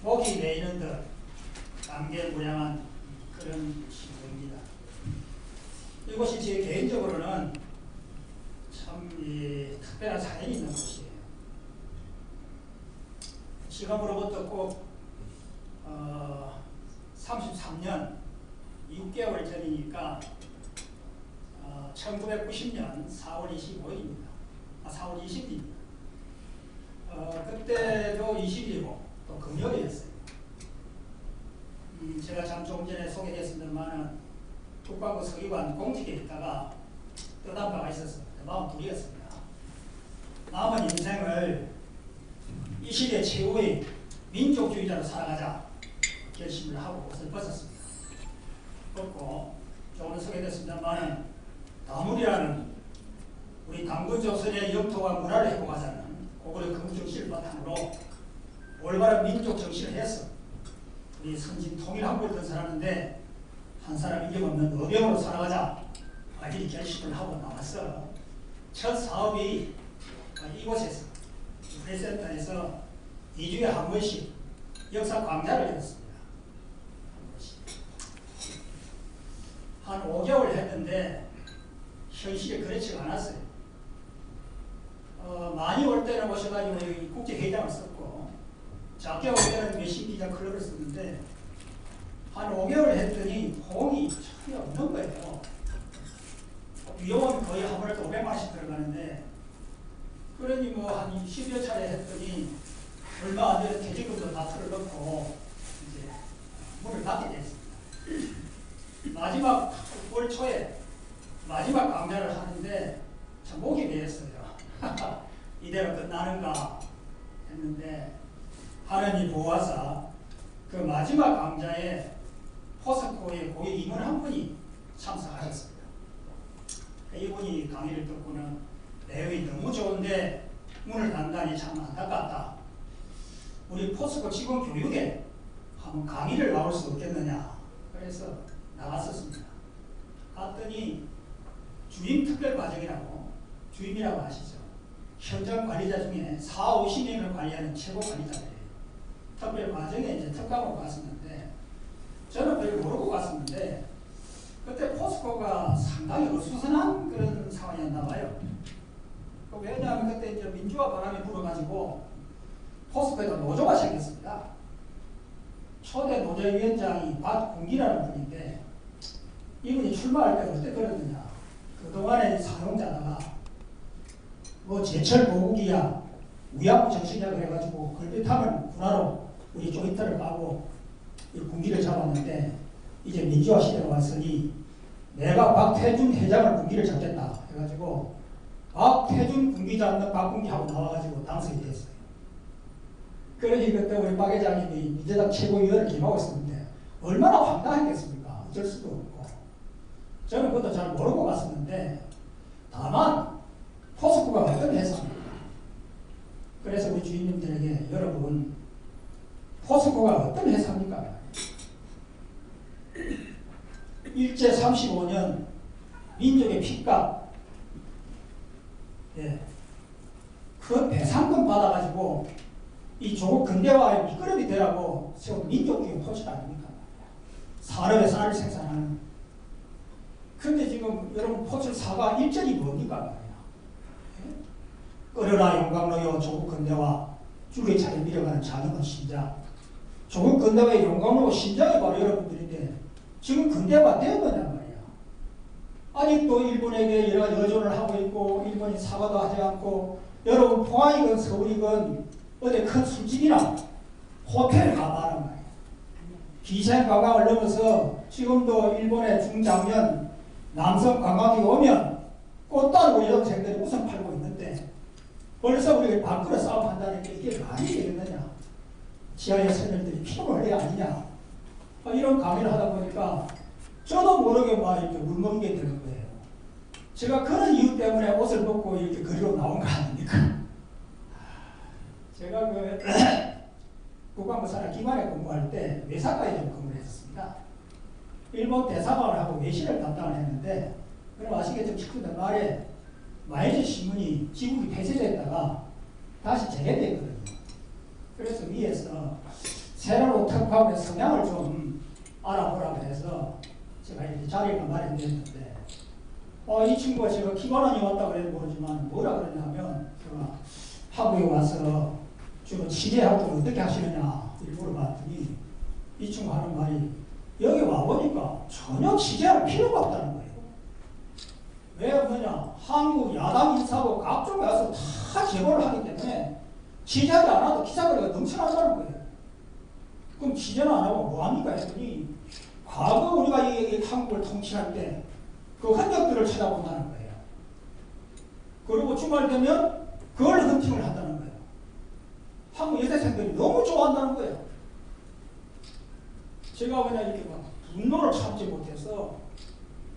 목이 메이는 듯 감개무량한 그런 신부입니다. 이곳이 제 개인적으로는 참 특별한 사연이 있는 곳이에요. 지금으로부터 꼭 33년 6개월 전이니까 1990년 4월 25일입니다. 4월 20일입니다. 그때도 20일이고 또 금요일이었어요. 제가 참 조금 전에 소개했습니다만 국방부 서기관 공직에 있다가 떠난 바가 있어서 마음 둘이었습니다. 남은 인생을 이 시대 최후의 민족주의자로 살아가자 결심을 하고 옷을 벗었습니다. 벗고 조금 소개됐습니다만 다물이라는 우리 당군 조선의 영토와 문화를 회복하자는 고구려 근무정신을 바탕으로 올바른 민족 정신을 해서 우리 선진 통일 한국을 건설하는데 한 사람 이름없는 의병으로 살아가자 아직 결심을 하고 나왔어. 첫 사업이 이곳에서 프레센터에서 2주에 한 번씩 역사 강좌를 열었습니다. 한 5개월 했는데 현실이 그렇지가 않았어요. 많이 올 때는 오셔가지고 국제회장을 썼고 작게 올 때는 몇십 기자 클럽을 썼는데 한 5개월 했더니 호응이 전혀 없는 거예요. 비용은 거의 한 번에 500만 원씩 들어가는데 그러니 뭐 한 10여 차례 했더니 얼마 안 되는 퇴직금도 다 털어놓고 이제 문을 닫게 됐습니다. 마지막 올 초에 마지막 강좌를 하는데 참 목이 메였어요. 이대로 끝나는가 했는데 하느님 보호하사 그 마지막 강좌에 포스코의 고위 임원 한 분이 참석하셨습니다. 이분이 강의를 듣고는 내용이 너무 좋은데 문을 닫다니 참 안타깝다. 우리 포스코 직원 교육에 한번 강의를 나올 수 없겠느냐. 그래서 나갔었습니다. 갔더니 주임 특별과정이라고, 주임이라고 아시죠? 현장 관리자 중에 4, 50명을 관리하는 최고 관리자들이에요. 특별과정에 이제 특강으로 갔었는데 저는 별 모르고 갔었는데 그때 포스코가 상당히 어수선한 그런 상황이었나 봐요. 왜냐하면 그때 이제 민주화 바람이 불어가지고 포스코에도 노조가 생겼습니다. 초대 노조위원장이 박군기라는 분인데 이분이 출마할 때 어떻게 그러느냐. 그동안에 사용자다가 뭐 제철 보국이야 위안부 정신이야 그래가지고 걸핏하면 군화로 우리 조이터를 까고 이 군기를 잡았는데 이제 민주화 시대가 왔으니 내가 박태준 회장을 군기를 잡겠다 해가지고 박태준 군기 잡는 박군기하고 나와가지고 당선이 됐어요. 그러니 그때 우리 박 회장님이 민주당 최고위원을 겸하고 있었는데 얼마나 황당했겠습니까? 어쩔 수도 없고 저는 그것도 잘 모르고 갔었는데 다만 포스코가 어떤 회사입니까? 그래서 우리 주인님들에게 여러분 포스코가 어떤 회사입니까? 일제 35년 민족의 피값 그 배상금 받아가지고 이 조국 근대화의 미끄럼이 되라고 세운 민족주의 포식 아닙니까? 산업의 쌀을 생산하는. 근데 지금 여러분 포철 사과 일전이 뭡니까 말이야. 끓여라 용광로요 조국 근대화 줄에 차례 밀어가는 자녀는 신장. 조국 근대화의 용광로고 신장이 바로 여러분들인데 지금 근대화 된 거냐 말이야. 아직도 일본에게 여러 가지 의존을 하고 있고 일본이 사과도 하지 않고 여러분 포항이건 서울이건 어디 큰 술집이나 호텔 가봐란 말이야. 기생 관광을 넘어서 지금도 일본의 중장년 남성 관광객이 오면 꽃다리 우리 여동생들이 우선 팔고 있는데 벌써 우리가 밖으로 싸움한다는 게 이게 말이 되겠느냐. 지하의 선열들이 피곤할 애 아니냐. 이런 강의를 하다 보니까 저도 모르게 막 이렇게 울먹이게 되는 거예요. 제가 그런 이유 때문에 옷을 벗고 이렇게 거리로 나온 거 아닙니까? 제가 그 국방부 산하 기관에 근무할 때 외사과에 좀 근무를 했었습니다. 일본 대사관을 하고 외신을 담당을 했는데 그럼 아시겠지만 19년 말에 마이즈 신문이 지국이 폐쇄됐다가 다시 재개됐거든요. 그래서 위에서 새로운 특파원의 성향을 좀 알아보라고 해서 제가 이렇게 자리가 마련됐는데 이 친구가 제가 기관원이 왔다고 그래도 모르지만 뭐라 그러냐면 제가 학교에 와서 주로 취재학도 어떻게 하시느냐 일부러 봤더니 이 친구 하는 말이 여기 와보니까 전혀 취재할 필요가 없다는 거예요. 왜 그러냐? 한국 야당 인사하고 각종에 와서 다 제보를 하기 때문에 취재하지 않아도 기사거리가 넘쳐난다는 거예요. 그럼 취재는 안 하고 뭐합니까 했더니 과거 우리가 이 한국을 통치할 때 그 흔적들을 찾아본다는 거예요. 그리고 주말 되면 그걸 헌팅을 한다는 거예요. 한국 여대생들이 너무 좋아한다는 거예요. 제가 그냥 이렇게 막 분노를 참지 못해서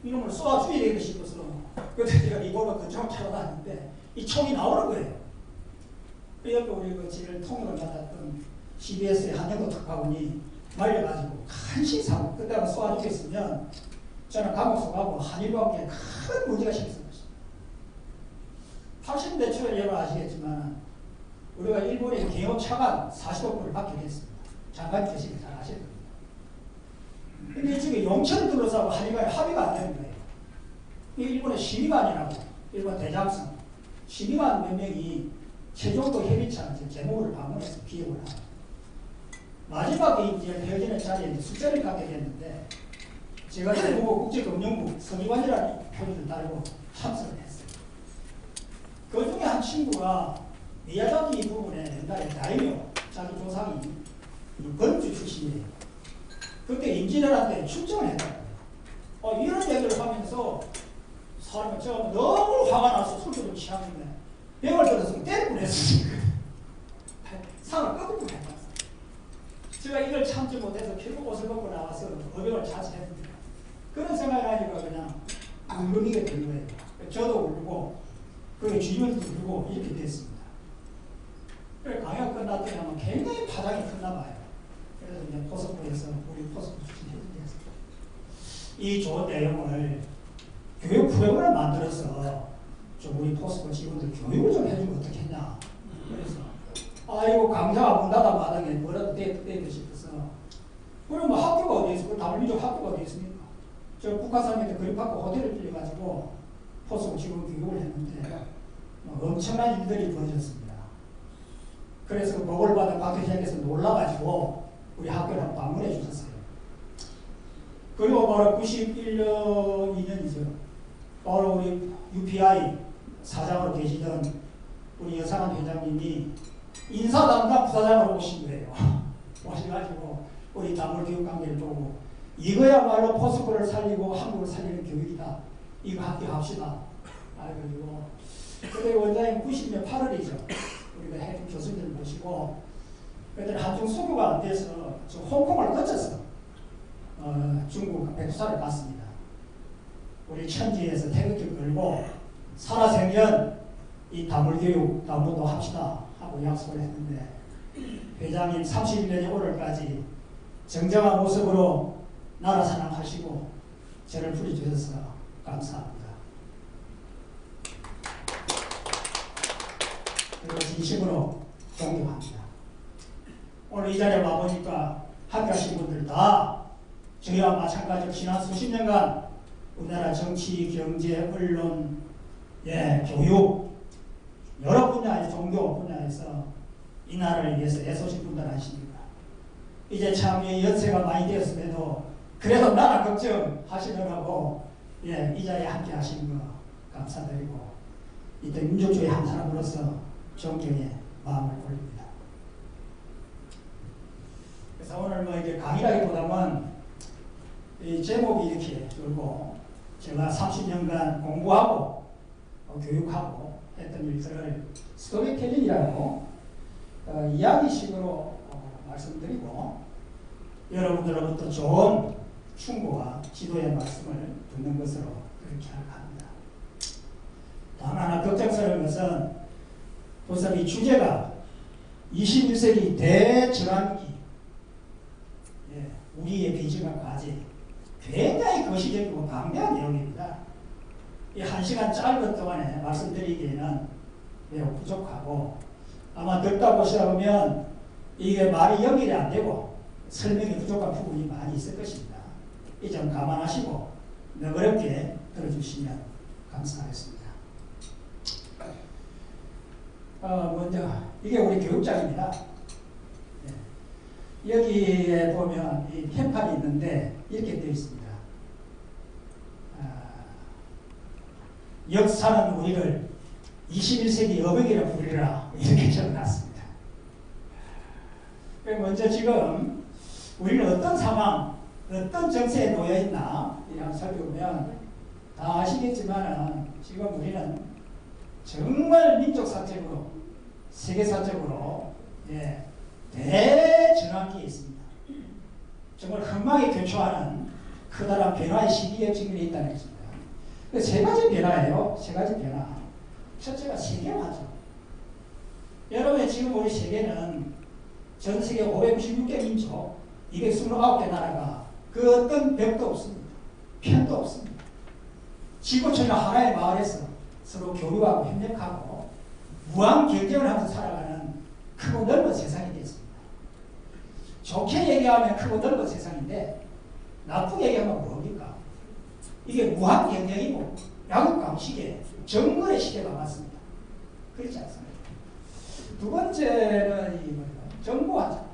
이놈을 쏘아 죽이게 싶어서 그때 제가 이거를 근처로 찾아다녔는데 이 총이 나오는 거예요. 그 옆에 우리 그 제일 통역을 받았던 CBS의 한영도 특파원이 말려가지고 간신히 사고 그때가 쏘아 죽였으면 저는 감옥 가고 한일 관계에 큰 문제가 생겼을 것입니다. 80대 초에 여러분 아시겠지만 우리가 일본의 경영 차관 40억불을 받게 됐습니다. 장관님께서 잘 아실 겁니다. 근데 지금 용천을 둘러싸고 한일 간에 합의가 안 되는 거예요. 일본의 심의관이라고 일본 대장성 심의관 몇 명이 최종도 협의체 제목을 방문해서 기획을 하고 마지막에 이제 헤어지는 자리에 숙제를 갖게 됐는데 제가 대부분 국제금융부 서기관이라는 표현을 달고 참석을 했어요. 그 중에 한 친구가 미야자키 부분에 옛날에 다이묘 자기 조상이 건주 출신이에요. 그때 임진왜란때 출정을 했다고 이런 얘기를 하면서 사람이 제가 너무 화가 나서 술도 좀 취하는데 병을 들어서 때릴 뻔했어요. 상을 끄덕 뻔했다. 제가 이걸 참지 못해서 결국 옷을 벗고 나와서 어병을 자수했습니다. 그런 생각을 하니까 그냥 울음이게 된 거예요. 저도 울고 그 주변도 울고 이렇게 됐습니다. 그래 강의가 끝났더니 아마 굉장히 파장이 컸나 봐요. 그래서 이제 포스코에서 우리 포스코 추진해드렸습니다. 이 좋은 내용을 교육 프로그램을 만들어서 좀 우리 포스코 직원들 교육을 좀 해주면 어떻겠냐. 그래서 이거 강사가 문 닫아 마당에 뭐라도 떼고 싶어서 그럼 뭐 학교가 어디 있어? 다민족 학교가 어디 있습니까? 저 북한산맥에 그립하고 호텔을 빌려가지고 포스코 직원 교육을 했는데 엄청난 일들이 벌어졌습니다. 그래서 보고를 받은 박 회장께서 놀라가지고 우리 학교를 한번 방문해 주셨어요. 그리고 바로 91년, 2년이죠. 바로 우리 UPI 사장으로 계시던 우리 여상한 회장님이 인사 담당 부사장으로 오신 거예요. 오셔가지고 우리 다물교육관계를 보고 이거야말로 포스코를 살리고 한국을 살리는 교육이다. 이거 함께 합시다. 그리고 그때 원장님 90년 8월이죠. 우리가 해군 교수님을 모시고 그때 한중 수교가 안 돼서 저 홍콩을 거쳐서 중국 백두산을 갔습니다. 우리 천지에서 태극기를 걸고 살아생전 이 다물교육 다물도 합시다 하고 약속을 했는데 회장님 31년의 오늘까지 정정한 모습으로 나라 사랑하시고 저를 부려주셔서 감사합니다. 그리고 진심으로 존경합니다. 오늘 이 자리에 와보니까 함께하신 분들 다 저희와 마찬가지로 지난 수십 년간 우리나라 정치, 경제, 언론, 교육 여러 분야의 종교 분야에서 이 나라를 위해서 애쓰신 분들 아십니까? 이제 참 연세가 많이 되었음에도 그래도 나라 걱정하시느라고 이 자리에 함께 하시는 거 감사드리고 이때 민족주의 한 사람으로서 존경의 마음을 올립니다. 그래서 오늘 뭐 이게 강의라기보다는 이 제목이 이렇게 들고 제가 30년간 공부하고 교육하고 했던 일들을 스토리텔링이라고 이야기식으로 말씀드리고 여러분들로부터 좋은 충고와 지도의 말씀을 듣는 것으로 그렇게 합니다. 다만 하나 걱정스러운 것은 우선 이 주제가 21세기 대전환기 우리의 비전과 과제 굉장히 거시적이고 방대한 내용입니다. 이 1시간 짧은 동안에 말씀드리기에는 매우 부족하고 아마 듣다 보시다 보면 이게 말이 연결이 안 되고 설명이 부족한 부분이 많이 있을 것입니다. 이 점 감안하시고 너그럽게 들어주시면 감사하겠습니다. 먼저 이게 우리 교육장입니다. 여기에 보면 이 펜판이 있는데 이렇게 되어 있습니다. 역사는 우리를 21세기 여백이라 부르라 이렇게 적어놨습니다. 먼저 지금 우리는 어떤 상황, 어떤 정세에 놓여있나 한번 살펴보면 다 아시겠지만 지금 우리는 정말 민족사적으로 세계사적으로 대전환기에 있습니다. 정말 흥망에 교초하는 커다란 변화의 시기에 직면해 있다는 것입니다. 세 가지 변화예요. 세 가지 변화. 첫째가 세계화죠. 여러분 지금 우리 세계는 전 세계 596개 민족 229개 나라가 그 어떤 벽도 없습니다. 편도 없습니다. 지구촌의 하나의 마을에서 서로 교류하고 협력하고 무한 경쟁을 하면서 살아가는 크고 넓은 세상이 됐습니다. 좋게 얘기하면 크고 넓은 세상인데 나쁘게 얘기하면 뭡니까? 이게 무한 경쟁이고 양극강시계, 정글의 시대가 왔습니다. 그렇지 않습니까? 두 번째는 정보화죠.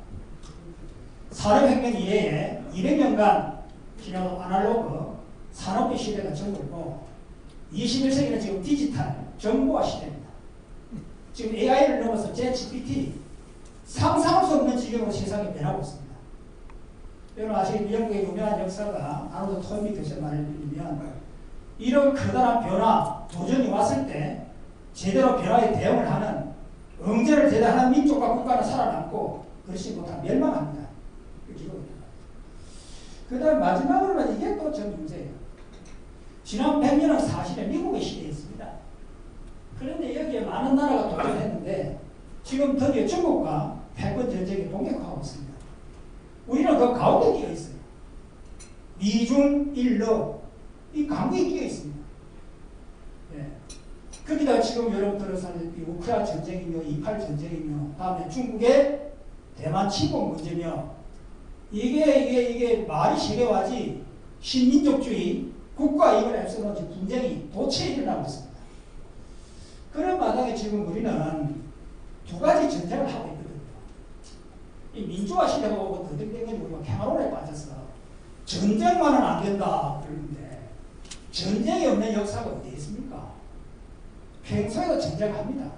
산업혁명 이래에 200년간 지난 아날로그 산업의 시대가 정글이고 21세기는 지금 디지털 정보화 시대입니다. 지금 AI를 넘어서 챗GPT 상상할 수 없는 지경으로 세상이 변하고 있습니다. 여러분 아시는 미국의 유명한 역사가 아노드 토미 교수의 말을 빌리면 이런 커다란 변화, 도전이 왔을 때 제대로 변화에 대응을 하는 응제를 대단한 민족과 국가는 살아남고 그렇지 못하면 멸망합니다. 그 다음 마지막으로는 이게 또 전 문제예요. 지난 100년은 사실은 미국의 시대였습니다. 그런데 여기에 많은 나라가 도전했는데 지금 드디어 중국과 패권 전쟁이 본격화하고 있습니다. 우리는 그 가운데 끼어 있어요. 미중 일러 이 강국에 끼어 있습니다. 거기다 지금 여러분들은 우크라이나 전쟁이며 28 전쟁이며 다음에 중국의 대만 침공 문제며 이게 말이 세계화지 신민족주의 국가 이익을 앞세워놓은 분쟁이 도처에 일어나고 있습니다. 그런 마당에 지금 우리는 두 가지 전쟁을 하고 있거든요. 이 민주화 시대가 오고 더듬댕이 우리가 평화론에 빠져서 전쟁만은 안 된다 그러는데 전쟁이 없는 역사가 어디 있습니까? 평소에도 전쟁합니다.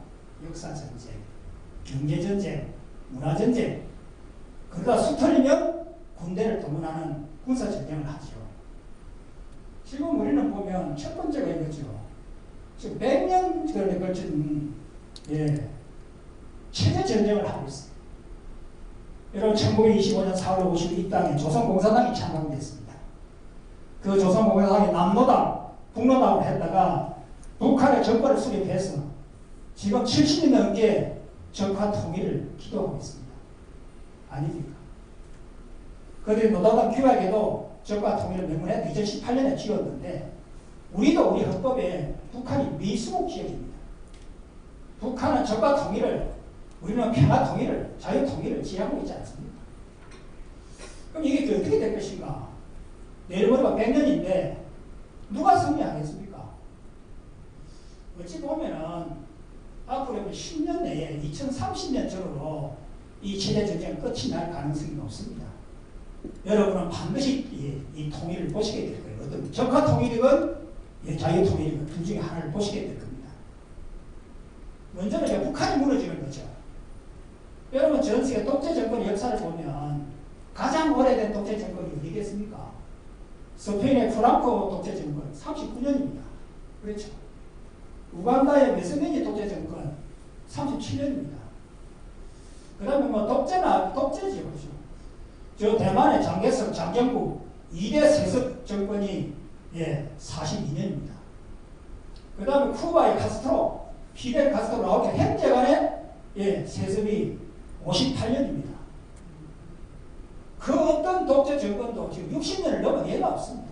역사전쟁, 경제전쟁, 문화전쟁 그러다 수틀리면 군대를 동원하는 군사전쟁을 하죠. 지금 우리는 보면 첫 번째가 이거죠. 지금 100년에 걸친 체제전쟁을 하고 있습니다. 여러분 1925년 4월 50일 이 땅에 조선공사당이 창당됐습니다. 그 조선공사당이 남노당, 북노당을 했다가 북한의 정권을 수립해서 지금 70년 넘게 정화 통일을 기도하고 있습니다. 아닙니까? 그런데 노동당 규약에도 정과 통일을 명문에 2018년에 지었는데 우리도 우리 헌법에 북한이 미수국 지역입니다. 북한은 정과 통일을 우리는 평화 통일을 자유 통일을 지향하고 있지 않습니까? 그럼 이게 어떻게 될 것인가? 내일 모레가 100년인데 누가 승리하겠습니까? 어찌 보면은 앞으로 10년 내에 2030년 전으로 이 체제 전쟁 끝이 날 가능성이 높습니다. 여러분은 반드시 이 통일을 보시게 될 거예요. 어떤 적화 통일이건 자유 통일이건 둘 중에 하나를 보시게 될 겁니다. 먼저는 북한이 무너지는 거죠. 여러분 전 세계 독재 정권의 역사를 보면 가장 오래된 독재 정권이 어디겠습니까? 스페인의 프랑코 독재 정권 39년입니다. 그렇죠. 우간다의 메세메니 독재 정권 37년입니다. 그 다음에 뭐 독재지 그렇죠. 저 대만의 장개석, 장경국 2대 세습 정권이 42년입니다. 그 다음에 쿠바의 카스트로, 피델 카스트로 나오게 현재간의 세습이 58년입니다. 그 어떤 독재 정권도 지금 60년을 넘은 예가 없습니다.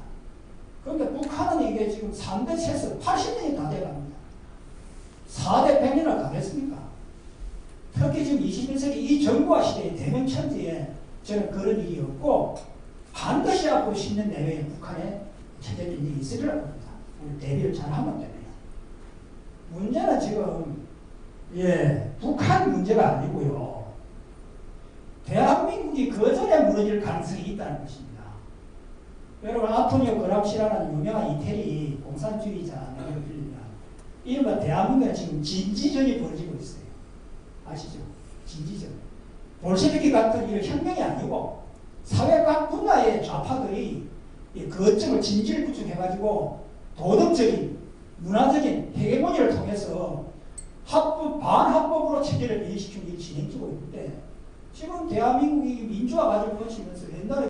그런데 북한은 이게 지금 3대 세습 80년이 다 돼갑니다. 4대 100년을 다 됐습니까? 특히 지금 21세기 이 정부화 시대의 대명천지에 저는 그런 일이 없고 반드시 앞으로 10년 내외에 북한에 체제적인 일이 있으리라고 봅니다. 우리 대비를 잘하면 됩니다. 문제는 지금 북한 문제가 아니고요. 대한민국이 그 전에 무너질 가능성이 있다는 것입니다. 여러분 안토니오 그람시라는 유명한 이태리 공산주의자 내를 빌리면 이른바 대한민국에 지금 진지전이 벌어지고 있어요. 아시죠? 진지전. 볼셰비키 같은 이런 혁명이 아니고 사회 각 분야의 좌파들이 거점을 진지를 구축해가지고 도덕적인 문화적인 헤게모니를 통해서 반합법으로 체제를 이해시키는 일이 진행되고 있는데 지금 대한민국이 민주화 과정을 거치면서 옛날에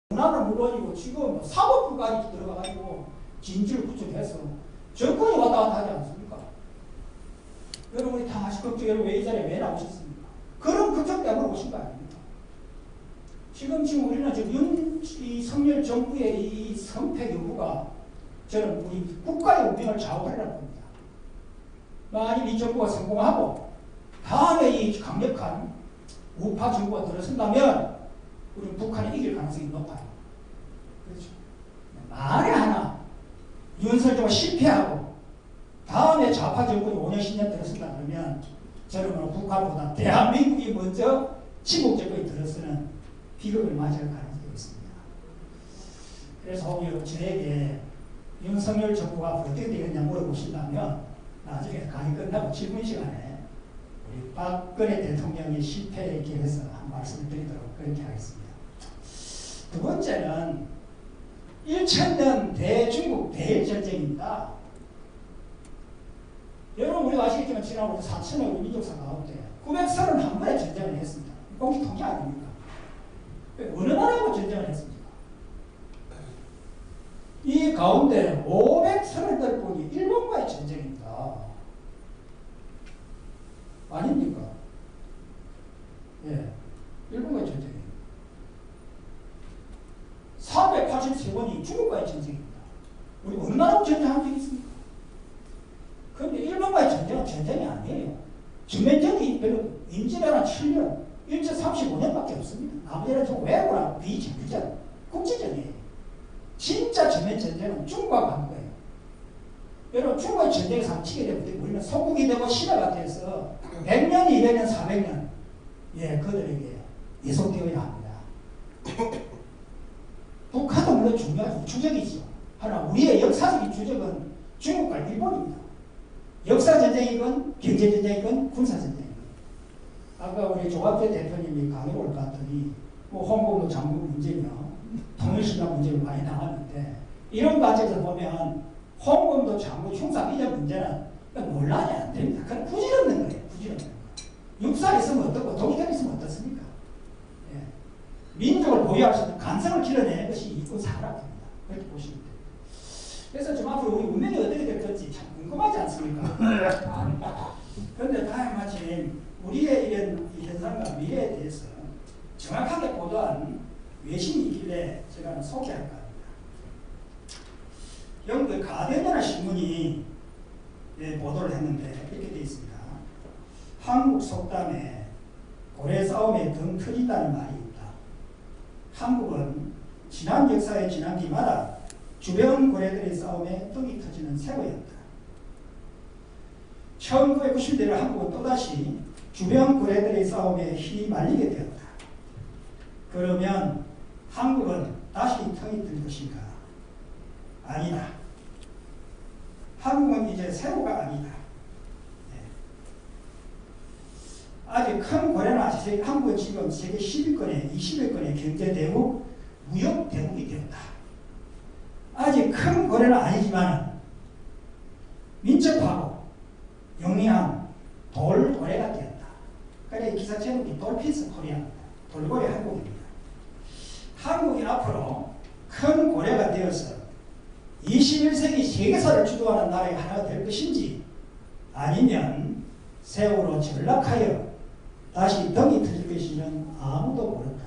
문화를 무너지고 지금 사법부까지 들어가가지고 진지를 구축해서 정권이 왔다 갔다 하지 않습니까? 여러분이 다 아시겠죠? 여러분 왜 이 자리에 왜 나오셨습니까? 그런 걱정 때문에 오신 거 아닙니까? 지금 우리는 지금 윤석열 정부의 이 선택 여부가 저는 우리 국가의 운명을 좌우하리라고 봅니다. 만일 이 정부가 성공하고 다음에 이 강력한 우파 정부가 들어선다면 우리는 북한이 이길 가능성이 높아요. 그렇죠. 만에 하나 윤석열 정부가 실패하고 다음에 좌파 정권이 5년 10년 들어선다 그러면 저는 북한보다 대한민국이 먼저 친국 정권이 들어서는 비극을 맞이할 가능성이 있습니다. 그래서 저에게 윤석열 정부가 어떻게 되겠냐 물어보신다면 나중에 강의 끝나고 질문 시간에 우리 박근혜 대통령의 실패에 대해서 한 말씀을 드리도록 그렇게 하겠습니다. 두 번째는 1000년 대중국 대일전쟁입니다. 여러분 우리가 아시겠지만 지난번에 4천여 우리 민족사 가운데 931번의 전쟁을 했습니다. 공식 통계 아닙니까? 어느 나라하고 전쟁을 했습니까? 이 가운데 538분이 일본과의 전쟁입니다. 아닙니까? 예, 일본과의 전쟁입니다. 483번이 중국과의 전쟁입니다. 우리 어느 나라하고 전쟁한 적이 있습니까? 그런데 일본과의 전쟁은 전쟁이 아니에요. 전면전이 별로 임진왜란 7년, 1.35년밖에 없습니다. 나머지는 좀 외국하고 비전전, 국제전이에요. 진짜 전면전쟁은 중국하고 하는 거예요. 여러분 중국의 전쟁에서 한번 치게 되면 우리는 소국이 되고 시대가 돼서 100년, 200년, 400년 그들에게 예속되어야 합니다. 북한도 물론 중요하죠. 주적이죠. 하나 우리의 역사적인 주적은 중국과 일본입니다. 역사전쟁이건 경제전쟁이건 군사전쟁이건. 아까 우리 조갑재 대표님이 강의를 갔더니 홍범도 장군 문제며 통일신라 문제를 많이 나왔는데 이런 과정에서 보면 홍범도 장군 흉상 이전 문제는 논란이 안 됩니다. 그건 부질없는 거예요. 부질없는 거. 육사에 있으면 어떻고 독일에 있으면 어떻습니까? 예. 민족을 보유할 수 있는 간성을 길러내는 것이 이권 사람입니다. 그렇게 보시면 돼요. 그래서 좀 앞으로 우리 운명이 어떻게 될 건지 참 궁금하지 않습니까? 그런데 다행 마침 우리의 이런 현상과 미래에 대해서 정확하게 보도한 외신이 있길래 제가 소개할까 합니다. 영국 가디언이라는 신문이 보도를 했는데 이렇게 되어 있습니다. 한국 속담에 고래 싸움에 등 터진다는 말이 있다. 한국은 지난 역사의 지난기마다 주변 고래들의 싸움에 등이 터지는 새고였다. 1990년대 한국은 또다시 주변 고래들의 싸움에 휘말리게 되었다. 그러면 한국은 다시 텅이 뜰 것인가? 아니다. 한국은 이제 새우가 아니다. 아직 큰 고래는 아시죠? 한국은 지금 세계 10위권에 20위권의 경제대국, 무역대국이 되었다. 아직 큰 고래는 아니지만 민첩하고 영리한 돌고래가 되었다. 그래 기사 제목이 돌핀스 코리아입니다. 돌고래 한국입니다. 한국이 앞으로 큰 고래가 되어서 21세기 세계사를 주도하는 나라의 하나가 될 것인지 아니면 새우로 전락하여 다시 덩이 터질 것인지는 아무도 모른다.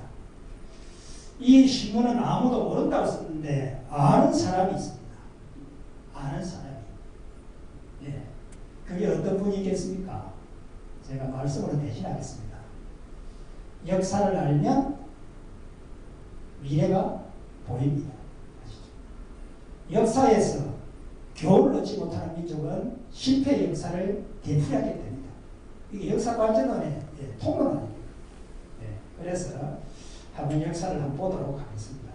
이 신문은 아무도 모른다고 썼는데 아는 사람이 있습니다. 아는 사람이. 예. 그게 어떤 분이겠습니까? 제가 말씀으로 대신하겠습니다. 역사를 알면 미래가 보입니다. 아시죠? 역사에서 교훈을 얻지 못하는 민족은 실패의 역사를 되풀이하게 됩니다. 이게 역사관전론의 통론 아닙니까? 그래서 한번 역사를 한번 보도록 하겠습니다.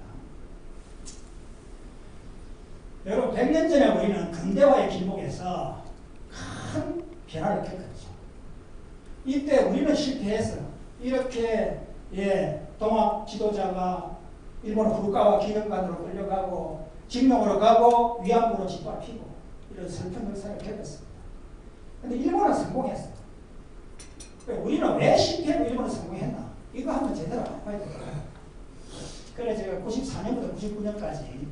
여러분 100년 전에 우리는 근대화의 길목에서 큰 변화를 겪었죠. 이때 우리는 실패해서 이렇게 동학 지도자가 일본 국가와 기념관으로 끌려가고 직령으로 가고 위안부로 짓밟히고 이런 슬픈 역사를 겪었습니다. 그런데 일본은 성공했어요. 우리는 왜 실패로 일본은 성공했나? 이거 한번 제대로 알아봐야 돼요. 그래 제가 94년부터 99년까지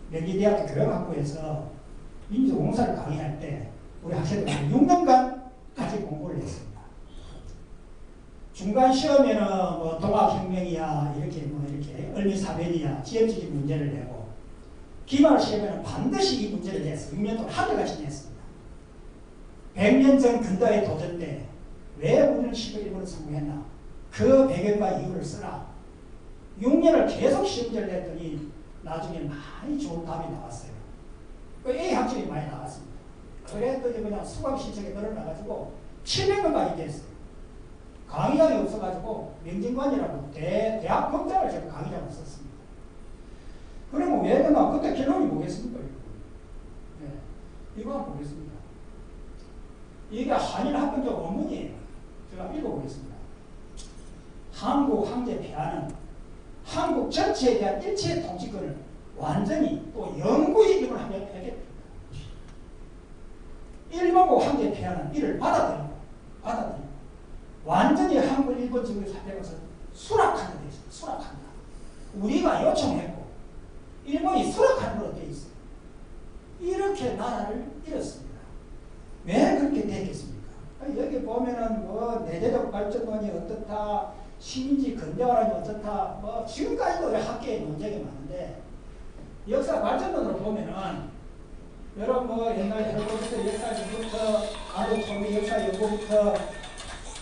명지대학교 교양학부에서 민주공사를 강의할 때 우리 학생들 6년간 같이 공부를 했습니다. 중간 시험에는 뭐 동학혁명이야 이렇게 을미사변이야 지역적인 문제를 내고 기말 시험에는 반드시 이 문제를 냈어요. 6년 동안 한결같이 냈습니다. 100년 전 근대의 도전 때 왜 우리는 실패 일본을 성공했나? 그 배경과 이유를 쓰라. 6년을 계속 시험지를 냈더니 나중에 많이 좋은 답이 나왔어요. 그 A 학점이 많이 나왔습니다. 그랬더니 그냥 수강 신청이 늘어나가지고 700명까지 됐어요. 강의장이 없어가지고 명진관이라고 대학 법장을 제가 강의장을 썼습니다. 그러면 왜 그러나 그때 결론이 뭐겠습니까? 이거 한번 보겠습니다. 이게 한일 합병적 원문이에요. 제가 읽어보겠습니다. 한국 황제 폐하는 한국 전체에 대한 일체의 통치권을 완전히 또 영구히 일본하게 하겠다. 일본국 황제 폐하는 이를 받아들이고 완전히 한국 일본 지역을 사대면서 수락하는 데 있습니다. 수락한다. 우리가 요청했고 일본이 수락하는 걸로 되어 있어요. 이렇게 나라를 잃었습니다. 왜 그렇게 됐겠습니까? 여기 보면은 뭐 내재적 발전론이 어떻다, 식민지 근대화론이 어떻다, 뭐 지금까지도 학계에 논쟁이 많은데 역사 발전론으로 보면은 여러분 뭐 옛날 헬로부터 역사부터 아동 총리 역사 연구부터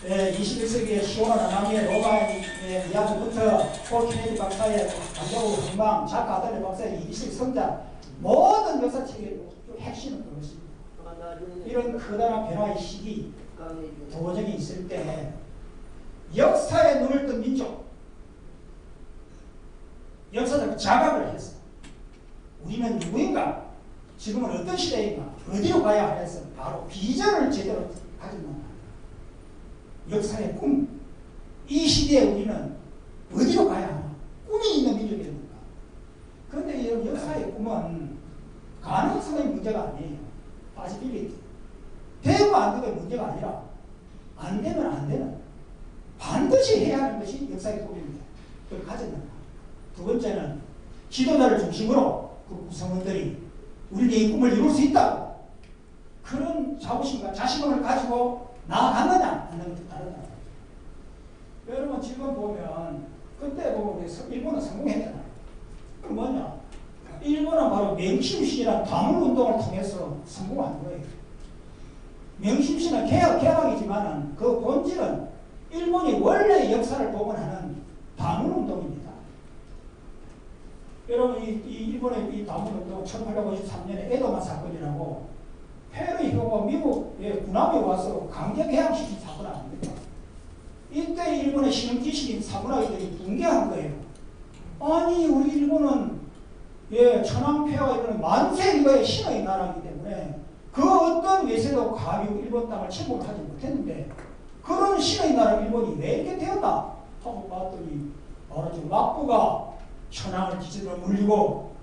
21세기의 시오나 나나미의 로마의 이야기부터 폴 케네디 박사의 강정우 흥망, 작가 아들의 박사의 이기식 성장 모든 역사책의 핵심은 그것입니다. 이런 커다란 변화의 시기 도전이 있을 때 역사에 눈을 뜬 민족 역사적 자각을 해서 우리는 누구인가? 지금은 어떤 시대인가? 어디로 가야 하면서 바로 비전을 제대로 가진 겁니다. 역사의 꿈. 이 시대에 우리는 어디로 가야 하나? 꿈이 있는 민족이 됩니다. 그런데 이 역사의 꿈은 가능성의 문제가 아니에요. possibility. 되고 안 되고의 문제가 아니라 안 되면 안 되는 반드시 해야 하는 것이 역사의 꿈입니다. 그걸 가졌는가. 두 번째는 지도자를 중심으로 그 구성원들이 우리는 이 꿈을 이룰 수 있다고 그런 자부심과 자신감을 가지고 나아갔느냐 하는 것도 다르다. 여러분 지금 보면 그때 보면 일본은 성공했잖아요. 그럼 뭐냐? 일본은 바로 명심시라는 다물운동을 통해서 성공한 거예요. 명심시는 개혁이지만 그 본질은 일본이 원래 역사를 복원하는 다물운동입니다. 여러분 이 일본의 이 다물운동은 1853년에 에도마 사건이라고 페르 효가 미국의 군함이 와서 강제개항시킨 사건 아닙니까? 이때 일본의 신흥지식인 사무라이들이 붕괴한 거예요. 아니 우리 일본은 천황폐하가 이런 만세 이거의 신의 나라이기 때문에 그 어떤 외세도 감히 일본 땅을 침공을 하지 못했는데 그런 신의 나라 일본이 왜 이렇게 되었나 하고 봤더니 바로 지금 막부가 천황을 기지로 물리고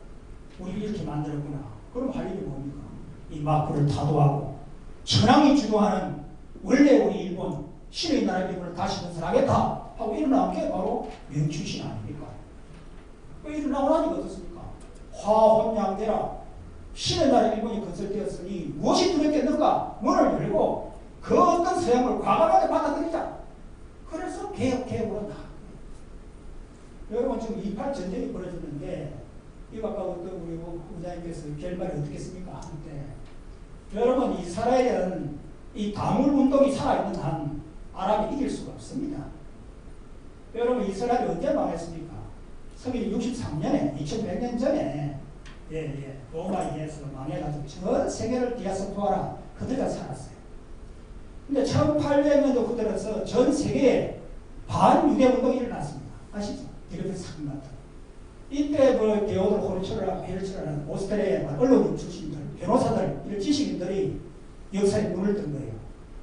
우리를 이렇게 만들었구나. 그럼 할 일이 뭡니까? 이 막부를 타도하고 천황이 주도하는 원래 우리 일본 신의 나라 일본을 다시 건설하겠다 하고 일어난 게 바로 명추신 아닙니까? 일어나오라니까 어떻습니까? 화혼양대라 신의 나라 일본이 건설되었으니 무엇이 두렵겠는가? 문을 열고 그 어떤 서양을 과감하게 받아들이자. 그래서 개혁으로 나아갑니다. 여러분 지금 28 전쟁이 벌어졌는데 이거 아까 어떤 우리 부장님께서 결말이 어떻겠습니까? 하는데 여러분 이스라엘은 이 다물운동이 살아있는 한 아랍이 이길 수가 없습니다. 여러분 이스라엘이 언제 망했습니까? 서기 63년에 2100년 전에 로마에 의해서 망해가지고 전 세계를 디아스포아라 그들가 살았어요. 근데 1800년도 그들어서 전 세계에 반유대 운동이 일어났습니다. 아시죠? 디르트 사건 같은. 이때 그 데오들 호르츠라는 오스트리아의 언론인 출신들, 변호사들, 이런 지식인들이 역사에 문을 뜬 거예요.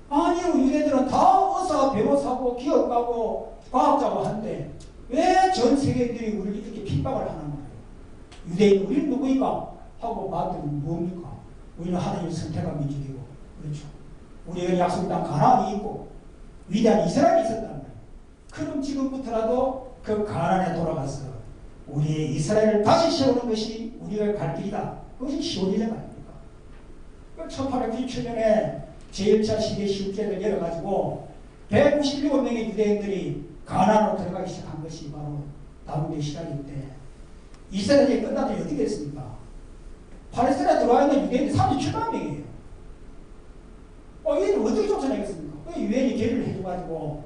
아니 유대들은 다 의사, 변호사고 기업가고 과학자고 한데 왜 전 세계인들이 우리를 이렇게 핍박을 하는 거예요? 유대인 우리는 누구인가? 하고 봤더니 뭡니까? 우리는 하나님의 선택한 민족이고 그렇죠. 우리가 약속의 땅 가나안이 있고 위대한 이스라엘이 있었단 말이에요. 그럼 지금부터라도 그 가나안에 돌아가서 우리의 이스라엘을 다시 세우는 것이 우리가 갈 길이다. 그것이 쉬운 일 아닙니까? 1897년에 제1차 시대 시국제를 열어가지고 197명의 유대인들이 가나안으로 들어가기 시작한 것이 바로 다윗의 시작인데 이스라엘이 끝났더니 어떻게 됐습니까? 팔레스타인에 들어와 있는 유대인들이 37만 명이에요. 얘들 어떻게 쫓아내겠습니까? 유엔이 계류를 해줘가지고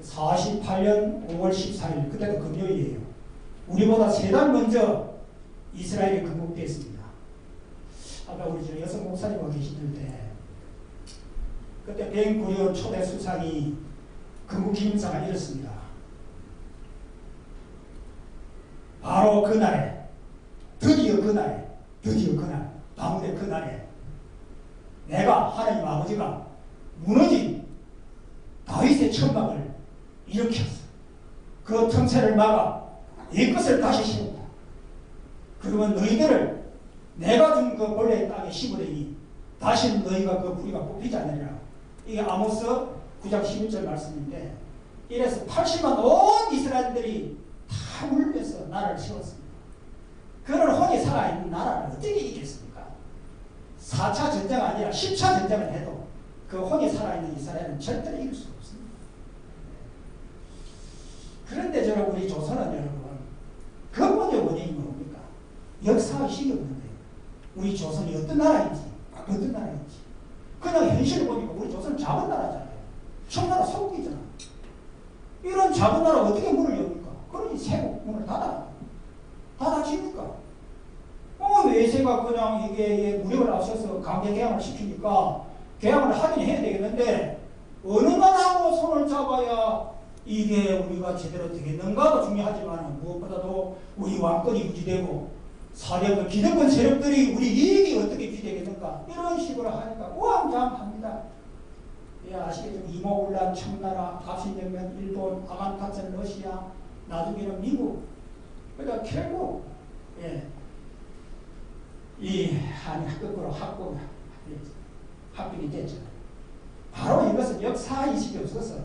1948년 5월 14일 그때도 금요일이에요. 우리보다 3달 먼저 이스라엘이 건국됐습니다. 아까 우리 저 여성 목사님과 계시는데 그때 벤구리온 초대 수상이 건국 기념사가 이렇습니다. 바로 그날에 드디어 그날 다음에 그날에 내가 하나님 아버지가 무너진 다윗의 천막을 일으켰어. 그 틈새를 막아 이 것을 다시 심었다. 그러면 너희들을 내가 준 그 본래의 땅에 심으려니 다시는 너희가 그 뿌리가 뽑히지 않으리라. 이게 아모스 9장 11절 말씀인데 이래서 80만 온 이스라엘들이 다 물려서 나라를 세웠습니다. 그런 혼이 살아있는 나라를 어떻게 이기겠습니까? 4차 전쟁 아니라 10차 전쟁을 해도 그 혼이 살아있는 이스라엘은 절대로 이길 수가 없습니다. 그런데 저는 우리 조선은 여러분 근본의 원인이 뭡니까? 역사의식이 없는 거예요. 우리 조선이 어떤 나라인지 그냥 현실을 보니까 우리 조선은 작은 나라잖아요. 청나라 소국이잖아. 이런 작은 나라 어떻게 문을 엽니까? 그러니 세국 문을 닫아집니까? 외세가 그냥 이게 무력을 앞서서 강제 개항을 시키니까 개항을 하긴 해야 되겠는데 어느 나라하고 손을 잡아야 이게 우리가 제대로 되겠는가가 중요하지만 무엇보다도 우리 왕권이 유지되고 사대부 기득권 세력들이 우리 이익이 어떻게 유지되겠는가 이런 식으로 하니까 우왕좌왕합니다. 아시겠지만 이모군란 청나라, 갑신정면 일본, 아간타천 러시아, 나중에는 미국. 그러니까 결국 이 한국으로 합병이 됐죠. 바로 이것은 역사의식이 없어서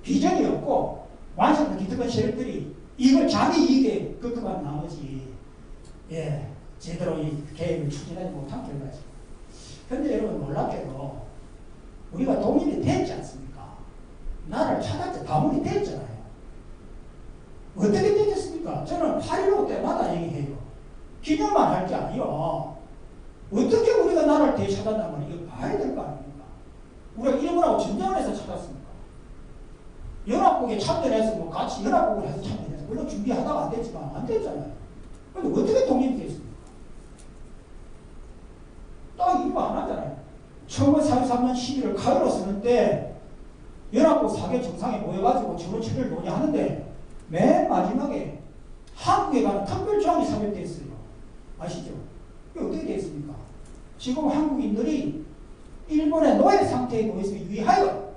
비전이 없고 완성된 기득권 세력들이 이걸 자기 이익에 끄끄만 나머지 제대로 이 계획을 추진하지 못한 결과죠. 그런데 여러분 놀랍게도 우리가 독립이 됐지 않습니까? 나라를 찾았죠. 다문이 됐잖아요. 어떻게 됐겠습니까? 저는 8.15 때마다 얘기해요. 기념만 할 게 아니요. 어떻게 우리가 나라를 되찾았단 말이에요? 이거 봐야 될 거 아닙니까? 우리가 일본하고 전쟁을 해서 찾았습니까? 연합국에 참전해서 같이 연합국을 해서 참전해서 물론 준비하다가 안 됐지만 안 됐잖아요. 근데 어떻게 독립이 됐습니까? 딱 이거 안 하잖아요. 1943년 11월 카이로 쓰는데 연합국 4개 정상에 모여가지고 주로 처리를 논의하는데 맨 마지막에 한국에 가는 특별조항이 삽입되어 있어요. 아시죠? 이게 어떻게 되었습니까? 지금 한국인들이 일본의 노예 상태에 놓여서 위하여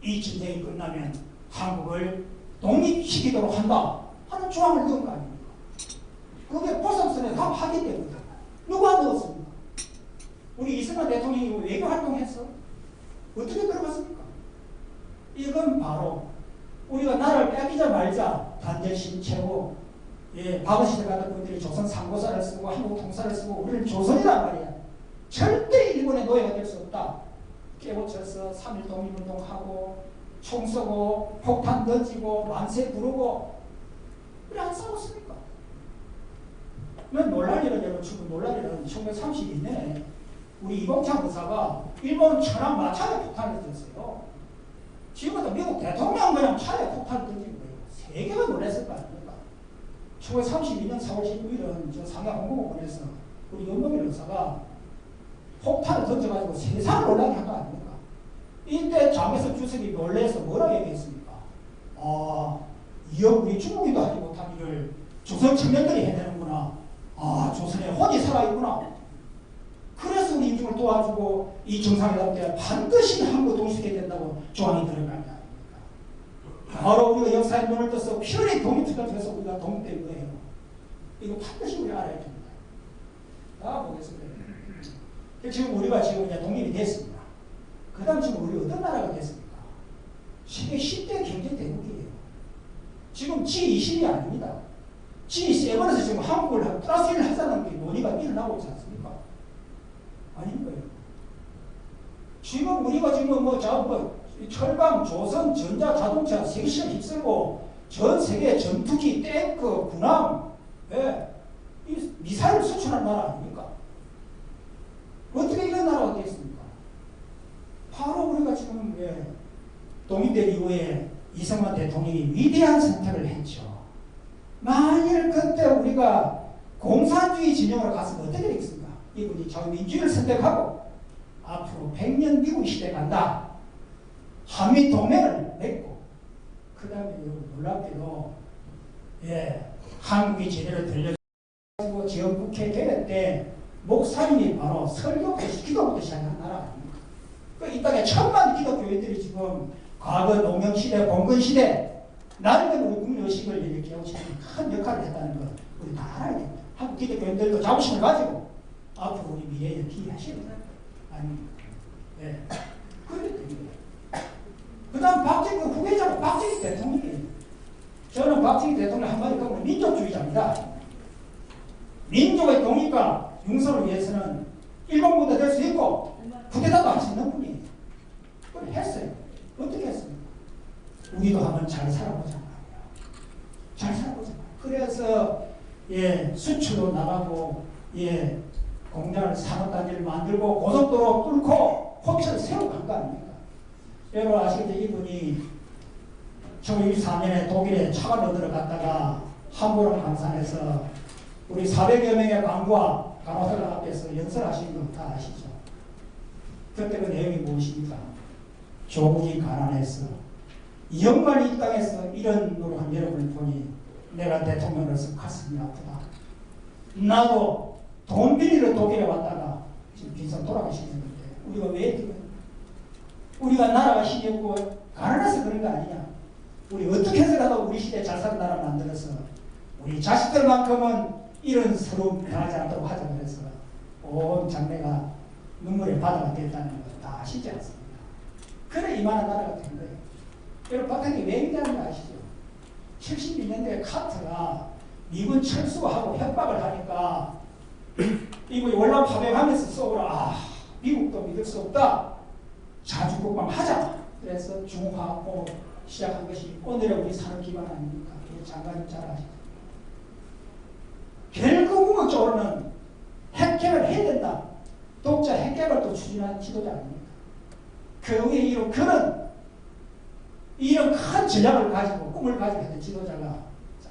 이 전쟁이 끝나면 한국을 독립시키도록 한다 하는 조항을 넣은 거 아닙니까? 그게 보상선에 다 확인되거든. 누가 넣었습니까? 우리 이승만 대통령이 외교활동했어? 어떻게 들어갔습니까? 이건 바로 우리가 나라를 뺏기자 말자 단전 신체고 박은시대 같은 분들이 조선 상고사를 쓰고 한국 통사를 쓰고 우리는 조선이란 말이야. 절대 일본의 노예가 될 수 없다. 깨우쳐서 3.1 독립운동하고 총 쏘고 폭탄 던지고 만세 부르고 왜 안 싸웠습니까? 놀랄 일은 여러분 지금 놀랄 일은 1932년에 우리 이봉창 의사가 일본 천안 마차에 폭탄을 던졌어요. 지금부터 미국 대통령 그냥 차에 폭탄을 던진 거예요. 세계가 놀랐을 거 아닙니까? 1932년 4월 16일은 저 상하 항공권에서 우리 연봉일 의사가 폭탄을 던져가지고 세상을 놀라게 한 거 아닙니까? 이때 장개석 주석이 놀래서 뭐라고 얘기했습니까? 이어 우리 중국인도 하지 못한 일을 조선 청년들이 해내는구나. 조선에 혼이 살아있구나. 그래서 우리 임금을 도와주고 이 정상회담 때 반드시 한국 동식해야 된다고 조항이 들어간 게 아닙니까? 바로 우리가 역사에 눈을 떠서 피어리 독립투쟁에서 우리가 독립된 거예요. 이거 반드시 우리 알아야 됩니다. 보겠습니다. 지금 우리가 지금 이제 독립이 됐습니다. 그 다음 지금 우리 어떤 나라가 됐습니까? 세계 10대 경제 대국이에요. 지금 G20이 아닙니다. G7에서 지금 한국을 플러스 1 하자는 게 논의가 일어나고 있지 않습니까? 아닌 거예요. 지금 우리가 지금 철강, 조선, 전자, 자동차 세계 시장 휩쓸고 전 세계 전투기, 탱크, 군함, 이 미사일 수출하는 나라 아닙니까? 어떻게 이런 나라가 되겠습니까? 바로 우리가 지금 독립된 이후에 이승만 대통령이 위대한 선택을 했죠. 만일 그때 우리가 공산주의 진영으로 갔으면 어떻게 되겠습니까? 이분이 자유민주주의를 선택하고 앞으로 100년 미국 시대에 간다. 한미 동맹을 맺고 그 다음에 놀랍게도 한국이 제대로 들려주고 지역 국회 대회 때 목사님이 바로 설교부터 기도부터 시작한 나라 아닙니까? 이 땅에 천만 기독교인들이 지금 과거 농명시대, 봉건시대 낡은 우리 국민의식을 이렇게 깨우치는 큰 역할을 했다는 걸 우리 다 알아야 됩니다. 한국 기독교인들도 자부심을 가지고 앞으로 우리 미래에 기여하셔야 됩니다. 아닙니까? 그래야 됩니다. 그 다음 박정희 후계자는 박정희 대통령이에요. 저는 박정희 대통령 한마디 보면 민족주의자입니다. 민족의 독립과 융성을 위해서는 일본군도 될 수 있고 쿠데타도 할 수 있는 분이에요. 그걸 했어요. 어떻게 했습니까? 우리도 한번 잘 살아보자 말이야. 잘 살아보자 말이야. 그래서 수출로 나가고 공장을 산업단지를 만들고 고속도로 뚫고 호텔을 세우고 간 거 아닙니까? 여러분 아시겠죠? 이분이 1964년에 독일에 차관로 들어갔다가 함부로 강산에서 우리 400여 명의 간부와 간호사들 앞에서 연설하시는 거 다 아시죠? 그때 그 내용이 무엇입니까? 조국이 가난해서 영만 이 땅에서 이런 노력한 여러분을 보니 내가 대통령으로서 가슴이 아프다. 나도 돈 빌리러 독일에 왔다가 지금 빈손 돌아가시는데 우리가 왜 이렇게 우리가 나라가 힘이 없고 가난해서 그런 거 아니냐? 우리 어떻게 해서라도 우리 시대에 잘 사는 나라 만들어서 우리 자식들만큼은 이런 서러움 당하지 않도록 하자 그래서 온 장래가 눈물의 바다가 됐다는 걸 다 아시지 않습니까? 그래 이만한 나라가 된 거예요. 여러분 박근혜 왜 얘기하는 거 아시죠? 72년도에 카트가 미군 철수하고 협박을 하니까 이분이 월남 파병하면서 속으로 미국도 믿을 수 없다. 자주국방 하자. 그래서 중화학공업 시작한 것이 오늘의 우리 산업기반 아닙니까? 우리 장관님 잘 아시죠? 결국적으로는 핵개발 해야 된다. 독자 핵개발도 추진한 지도자 아닙니까? 그 위에 이런 큰 전략을 가지고 꿈을 가지고 있는 지도자가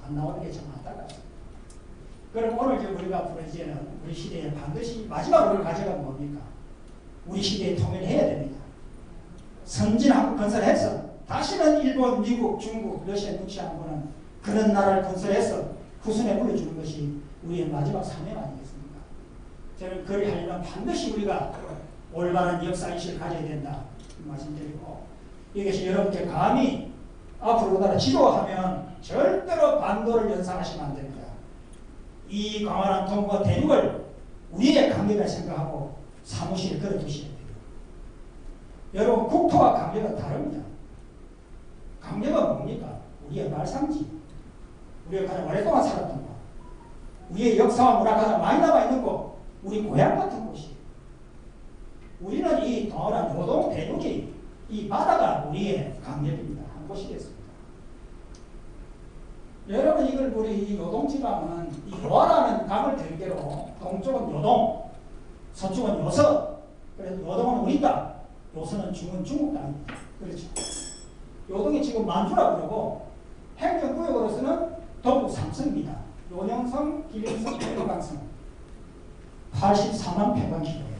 안 나오는 게 참 안타깝습니다. 그럼 오늘 우리가 앞으로 이제는 우리 시대에 반드시 마지막으로 가져간 뭡니까? 우리 시대에 통일해야 됩니다. 선진한국 건설해서 다시는 일본, 미국, 중국, 러시아 눈치 안 보는 그런 나라를 건설해서 후손에 물려주는 것이 우리의 마지막 사명 아니겠습니까? 저는 그리 하려면 반드시 우리가 올바른 역사인식을 가져야 된다 말씀드리고 이것이 여러분께 감히 앞으로 우리나라 지도하면 절대로 반도를 연상하시면 안 됩니다. 이 광활한 동북아 대륙을 우리의 강력을 생각하고 사무실에 걸어두셔야 돼요. 여러분 국토와 강력은 다릅니다. 강력은 뭡니까? 우리의 말상지, 우리가 가장 오랫동안 살았던 곳, 우리의 역사와 문화가 가장 많이 남아있는 곳, 우리 고향 같은 곳이에요. 우리는 이 동원한 요동 대륙이 이 바다가 우리의 강력입니다. 한 곳이겠습니다. 여러분 이걸 우리 이 요동지방은 이 요하라는 강을 들계로 동쪽은 요동, 서쪽은 요서 그래서 요동은 우리 땅, 요선은 중국 땅입니다. 그렇죠. 요동이 지금 만주라고 그러고 행정구역으로서는 동북 삼성입니다. 용영성, 기림성, 해동강성 84만 평방킬로예요.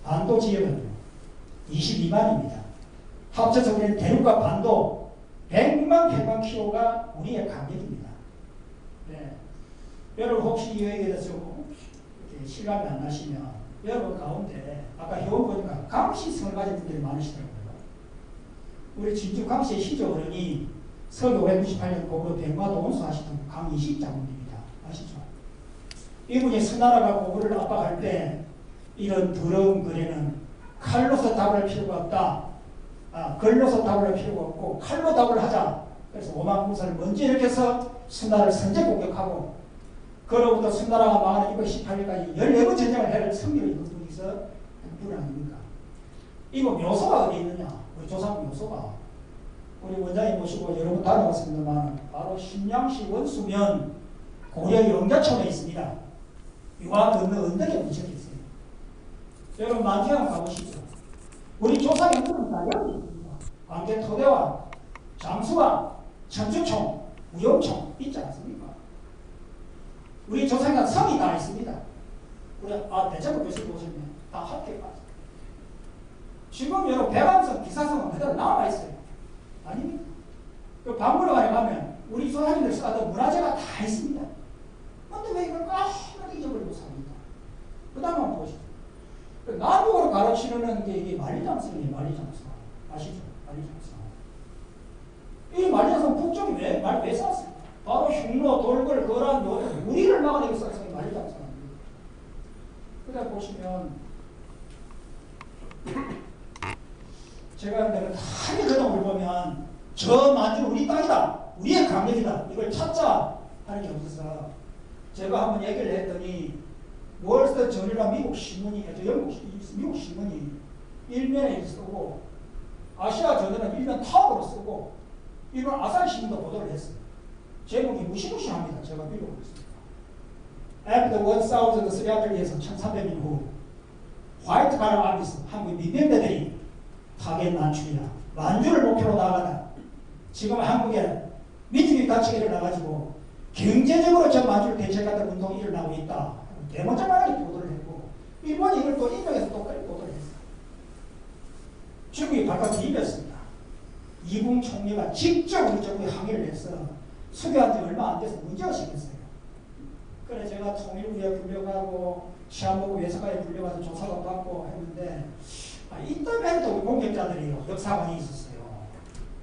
반도 지역은 22만입니다. 합쳐서 우리는 대륙과 반도 100만 평방킬로가 우리의 간격입니다. 네. 여러분 혹시 이 얘기에 대해서 실감이 안 나시면 여러분 가운데 아까 효원 보니까 강씨성을 가진 분들이 많으시더라고요. 우리 진주 강씨의 시조 어른이 서기 598년 고구려 백마도 원수하시던 강이식 장군입니다. 아시죠? 이분이 수나라가 고구려를 압박할 때 이런 더러운 거래는 칼로서 답을 할 필요가 없다. 걸로서 답을 할 필요가 없고 칼로 답을 하자. 그래서 오만군사를 먼저 일으켜서 수나라를 선제 공격하고 그로부터 수나라가 망하는 218년까지 14번 전쟁을 해를 승리를 이룬 분이서 분 아닙니까? 이거 묘소가 어디 있느냐? 우리 조상 묘소가 우리 원장님 모시고 여러 번 다녀왔습니다만 바로 신양시 원수면 고려 영자촌에 있습니다. 유화 건너 언덕에 묻혀져 있어요. 여러분 만주에 한번 가보시죠. 우리 조상의 그런 나라가 있습니다. 광개 토대와 장수와 천주총, 우영총 있지 않습니까? 우리 조상의 성이 다 있습니다. 우리 대체로 교수님 보시면 다 합격까지. 지금 여러분 백암성, 기사성은 그대로 남아있어요. 아닙니까? 그 박물관에 가면 우리 조상님들 쓰던 문화재가 다 있습니다. 그런데 왜 이걸 까맣게 잊어버리고 삽니까? 그 다음 한번 보시죠. 남북으로 가로치르는 게 이게 만리장성이에요. 만리장성. 아시죠? 만리장성. 이 만리장성 북쪽이 왜 쌌습니까? 바로 흉노, 돌궐, 거란, 요령, 우리를 막아내기 위해서 만리장성 아닙니까? 그다 보시면 제가 내가 다른 그동을 보면 저 만주는 우리 땅이다. 우리의 강력이다. 이걸 찾자 하는 게 없어서 제가 한번 얘기를 했더니 월스트저널이라는 미국 신문이 미국 신문이 일면에 쓰고 아시아 저널은 일면 탑으로 쓰고 일본 아사히 신문도 보도를 했어요. 제목이 무시무시합니다. 제가 읽어보겠습니다. After 1,300years 1300년 후 화이트 가람 아미스 한국 민병대들이 파괴 난출이다. 만주를 목표로 나가다. 지금 한국에 민주주의 단체가 일어나가지고 경제적으로 저 만주를 대체하는 운동이 일어나고 있다. 대문자만하게 보도를 했고 일본이 이걸 또 인정해서 똑같이 보도를 했어요. 중국이 발칵 뒤집혔습니다. 이붕 총리가 직접 우리 정부에 항의를 해서 수교한 지 얼마 안 돼서 문제가 생겼어요. 그래 제가 통일부에 불려가고 시한부고 외사관에 불려가서 조사도 받고 했는데 이때만 해도 우리 공격자들이 역사관이 있었어요.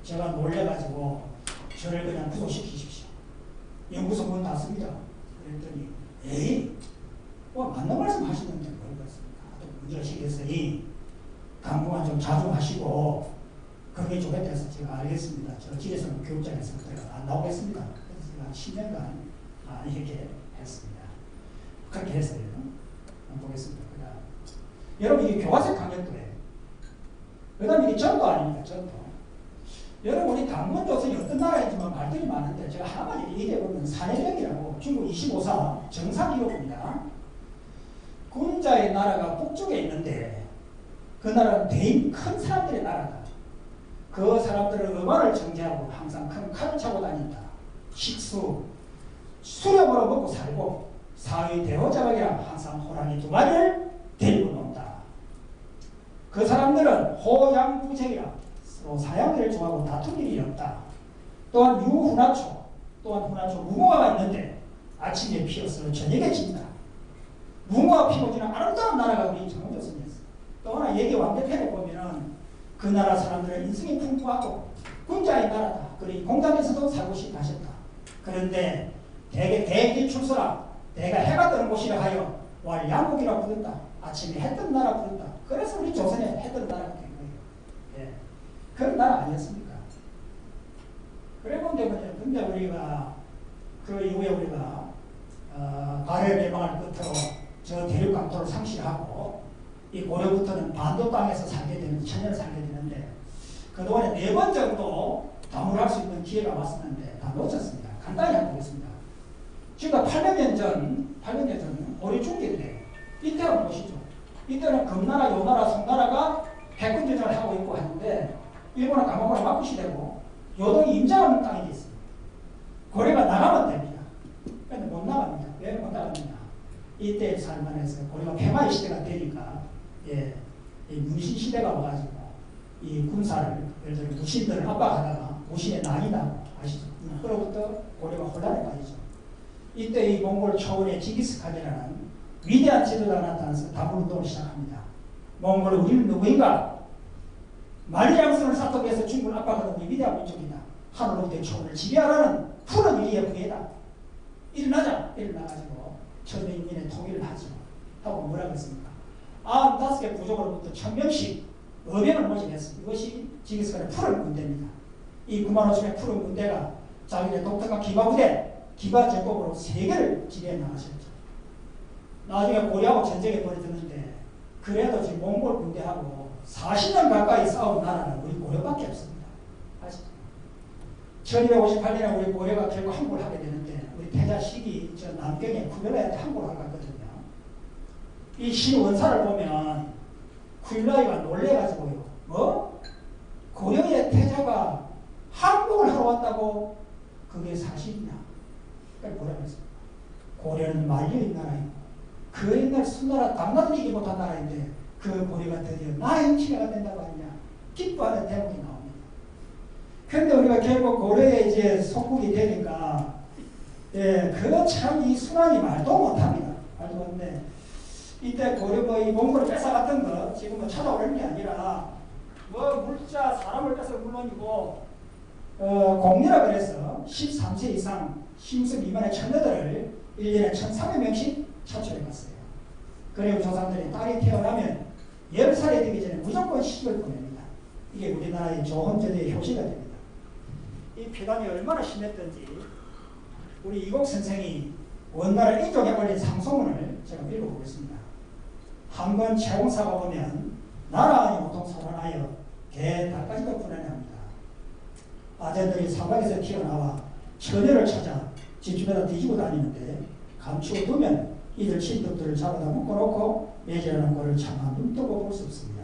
제가 놀래가지고 저를 그냥 구속시키십시오. 연구소 문 닫습니다. 그랬더니 에이 뭐 맞는 말씀 하시는지 모르겠습니다. 또 문제가 생겼으니 당분간 좀 자중하시고 그게 좋겠다 해서 제가 알겠습니다. 저 집에서는 교육장에서 제가 안 나오겠습니다. 그래서 제가 10년간 이렇게 했습니다. 그렇게 했어요. 한번 보겠습니다. 그다음 여러분 이게 교과서 강력도예요. 그 다음에 이게 전도 아닙니까? 전도. 여러분 우리 당군 조선이 어떤 나라인지만 말들이 많은데 제가 하나만 얘기해보면 산해령이라고 중국 25사 정상기록입니다. 군자의 나라가 북쪽에 있는데 그 나라는 대인 큰 사람들의 나라다. 그 사람들은 음악을 정제하고 항상 큰 칼을 차고 다닌다. 식수, 수렵으로 먹고 살고 사위 대호자박이랑 항상 호랑이 2마리를 데리고 논다. 그 사람들은 호양부쟁이라 서로 사양을 좋아하고 다툰 일이 없다. 또한 유훈화초, 또한 훈화초 무궁화가 있는데 아침에 피어서 저녁에 진다. 무궁화 피고 지는 아름다운 나라가 우리 정조선이었어. 또 하나 얘기 완벽편에 보면은 그 나라 사람들은 인성이 풍부하고 군자의 나라다. 그러니 공장에서도 살고 싶다 하셨다. 그런데 대개 대기출소라 내가 해가 뜨는 곳이라 하여 왈 양국이라 부른다. 아침에 해 뜬 나라 부른다. 그래서 우리 조선에 해 뜬 나라가 된 거예요. 예. 그런 나라 아니었습니까? 그래 근데 우리가 그 이후에 우리가 발해 멸망을 끝으로 저 대륙 강토를 상실하고 이 고려부터는 반도 땅에서 살게 되는 천년을 살게 되는데 그동안에 4번 정도 다물할 수 있는 기회가 왔었는데 다 놓쳤습니다. 간단히 한번 보겠습니다. 지금 800년 전 오리 중기인데 이때 한번 보시죠. 이때는 금나라, 요나라, 송나라가 패권 전쟁을 하고 있고 하는데 일본은 가마고라 막부시되고 요동이 임자없는 땅이 있습니다. 고려가 나가면 됩니다. 그런데 못 나갑니다. 왜 못 나갑니까? 이때 살만해서 고려가 폐마의 시대가 되니까 이 문신 시대가 와가지고 이 군사를 예를 들어 무신들을 압박하다가 무신의 난이 나고 아시죠? 그로부터 고려가 혼란에 빠지죠. 이때 이 몽골 초원의 징기스칸이라는 위대한 지도자가 나타나서 다문운동을 시작합니다. 몽골은 우리는 누구인가? 만리장성을 쌓기 위해서 중국을 압박하는 우리 위대한 민족이다. 하늘로부터의 초원을 지배하라는 푸른 위의 부대다. 일어나가지고 천민의 통일을 하죠. 하고 뭐라고 했습니까? 95개 부족으로부터 1000명씩 의병을 모집했습니다. 이것이 징기스칸의 푸른 군대입니다. 이 9만 5천의 푸른 군대가 자기의 독특한 기바부대, 기바제법으로 세계를 지배해 나가셨죠. 나중에 고려하고 전쟁이 벌어졌는데 그래도 지금 몽골 군대하고 40년 가까이 싸운 나라는 우리 고려밖에 없습니다. 아시죠? 1258년에 우리 고려가 결국 항복을 하게 되는데 우리 태자식이 저 남경에 쿠빌라이한테 항복을 하고 갔거든요. 이 신원사를 보면 쿠빌라이가 놀래가지고요. 뭐? 고려의 태자가 항복을 하러 왔다고 그게 사실이냐? 그러니까 뭐라고 했습니까? 고려는 만류의 나라이고 그 옛날 수나라 당나도 이기 못한 나라인데 그 고려가 드디어 나의 치매가 된다고 하느냐? 기뻐하는 대목이 나옵니다. 그런데 우리가 결국 고려에 이제 속국이 되니까 그거 참 이 순환이 말도 못합니다. 말도 못해. 이때 고려 이 몽골을 뺏어갔던 거 지금 뭐 찾아오는 게 아니라 뭐 물자 사람을 뺏어 물론이고 공리라 그래서 13세 이상 10세 미만의 처녀들을 1년에 1,300명씩 차출해갔어요. 그리고 조상들이 딸이 태어나면 10살이 되기 전에 무조건 시집을 보냅니다. 이게 우리나라의 좋은 제도의 효시가 됩니다. 이 폐단이 얼마나 심했던지 우리 이곡 선생이 원나라 이쪽에 올린 상소문을 제가 읽어보겠습니다. 한번 채공사가 보면 나라 아니 보통 살아나여 개, 닭까지도 불안해합니다. 아재들이 사막에서 튀어나와 처녀를 찾아 집 주변에 뒤지고 다니는데 감추어 두면 이들 신덕들을 잡아다 묶어놓고 매질하는 꼴을 차마 눈뜨고 볼 수 없습니다.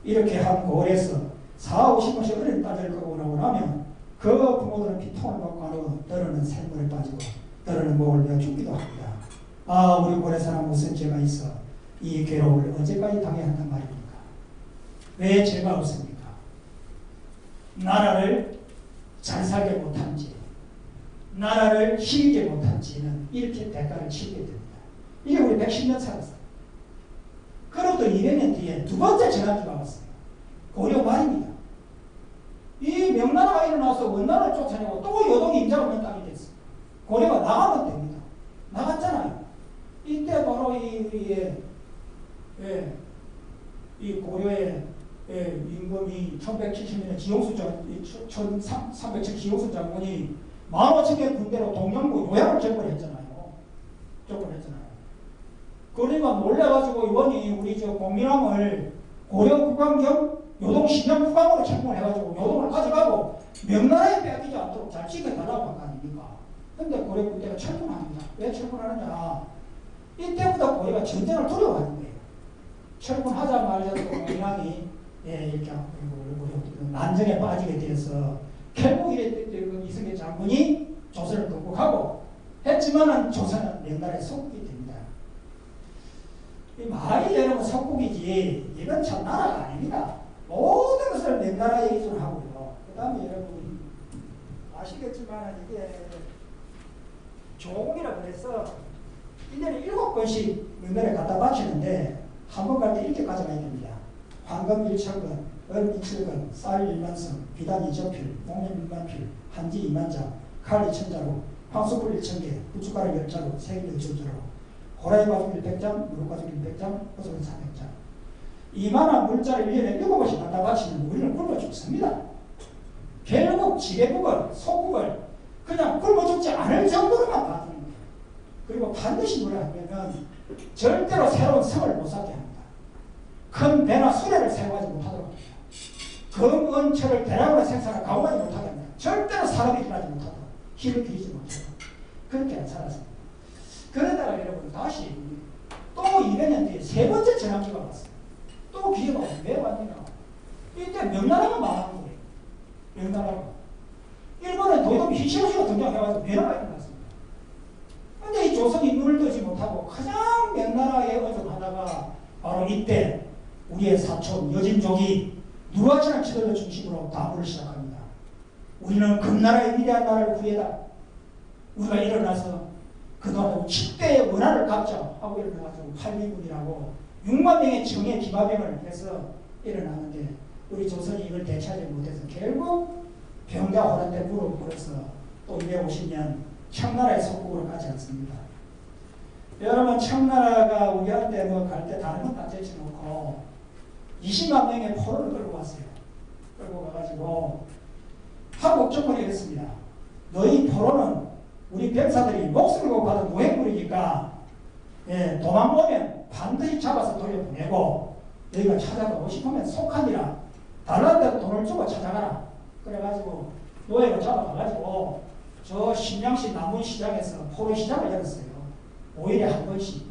이렇게 한 고을에서 40-50번씩 어린 딸을 거고 나오고 나면 그 부모들은 피통을 받고 하고 떨어는 샘물에 빠지고 떨어는 목을 베어 죽기도 합니다. 아, 우리 고래 사람 무슨 죄가 있어 이 괴로움을 언제까지 당해야 한단 말입니까? 왜 죄가 없습니까? 나라를 잘 살게 못한지 나라를 힘있게 못한지는 이렇게 대가를 치르게 됩니다. 이게 우리 110년 살았어요. 그로부터 200년 뒤에 두 번째 재난기가 왔어요. 고려 말입니다. 이 명나라가 일어나서 원나라를 쫓아내고 또 요동이 임자가 없는 땅이 됐어요. 고려가 나가면 됩니다. 나갔잖아요. 이때 바로 이 고려의 임금이 1170년에 기용수 장군, 1307 기용수 장군이 15,000개 군대로 동령구 요양을 접근했잖아요. 그러니까 놀래가지고 이번이 우리 저 공민왕을 고려 국왕 겸 요동 신영 국왕으로 책봉을 해가지고 요동을 가져가고 명나라에 빼앗기지 않도록 잘 지켜달라고 한 거 아닙니까? 근데 고려 군대가 철군합니다. 왜 철군하느냐? 이때부터 고려가 전쟁을 두려워하는 거예요. 철군하자마자 공민왕이 이렇게 난정에 빠지게 되어서 결국 이승계 장군이 조선을 극복하고 했지만은 조선은 명나라의 속국이 됩니다. 이 말이 되는 건 속국이지 이건 참 나라가 아닙니다. 모든 것을 명나라에 의존하고요. 그 다음에 여러분 아시겠지만 이게 조공이라고 해서 1년에 7번씩 명나라에 갖다 바치는데 한 번 갈 때 이렇게 가져가야 됩니다. 황금 1,000건, 은 2,000건, 쌀 1만성, 비단 2,000필, 목련 1만필, 한지 2만장, 칼 2,000자루, 황소불 1,000개, 고춧가루 10자루, 세길 2,000자루, 호라이 가죽 100장, 무릎 가죽 100장, 버섯은 400장. 이만한 물자를 1년에 7번씩 갖다 바치면 우리는 굶어 죽습니다. 결국 지배국을, 소국을 그냥 굶어 죽지 않을 정도로만 봐주는 거예요. 그리고 반드시 뭐라 하면 절대로 새로운 성을 못 쌓게 합니다. 큰 배나 수레를 사용하지 못하도록 합니다. 금은철을 대량으로 생산하고 가공하지 못하게 합니다. 절대로 사람이 일어나지 못하도록 힘을 들이지 못하도록 그렇게 살았습니다. 그러다가 여러분 다시 또 200년 뒤에 세 번째 전환기가 왔어요. 또 기회가 왔어요. 왜 왔느냐? 이때 명나라가 망한 거예요. 명나라가. 일본은 도요토미 히데요시가 등장해가지고 변화가 일어났습니다. 근데 이 조선이 눈을 뜨지 못하고 가장 명나라에 의존하다가 바로 이때 우리의 사촌 여진족이 누르하치는 치들을 중심으로 다물을 시작합니다. 우리는 금나라의 위대한 나라를 구해다. 우리가 일어나서 그동안 10대의 원한을 갚자 하고 일어나가지고 8.2군이라고 6만 명의 정예 기마병을 해서 일어나는데 우리 조선이 이걸 대처하지 못해서 결국 병자호란 때 무릎 꿇어서 또 250년 청나라의 속국으로 가지 않습니다. 여러분 청나라가 우리한테 뭐 갈 때 다른 건 다 제쳐놓고 20만 명의 포로를 끌고 왔어요. 끌고 가가지고 한국 정권이 이랬습니다. 너희 포로는 우리 병사들이 목숨을 걸고 받은 노획물이니까 예, 도망오면 반드시 잡아서 돌려보내고 너희가 찾아가고 싶으면 속하니라 달라는 대로 돈을 주고 찾아가라. 그래가지고 노예로 잡아가가지고 저 신양시 남문시장에서 포로시장을 열었어요. 5일에 한 번씩.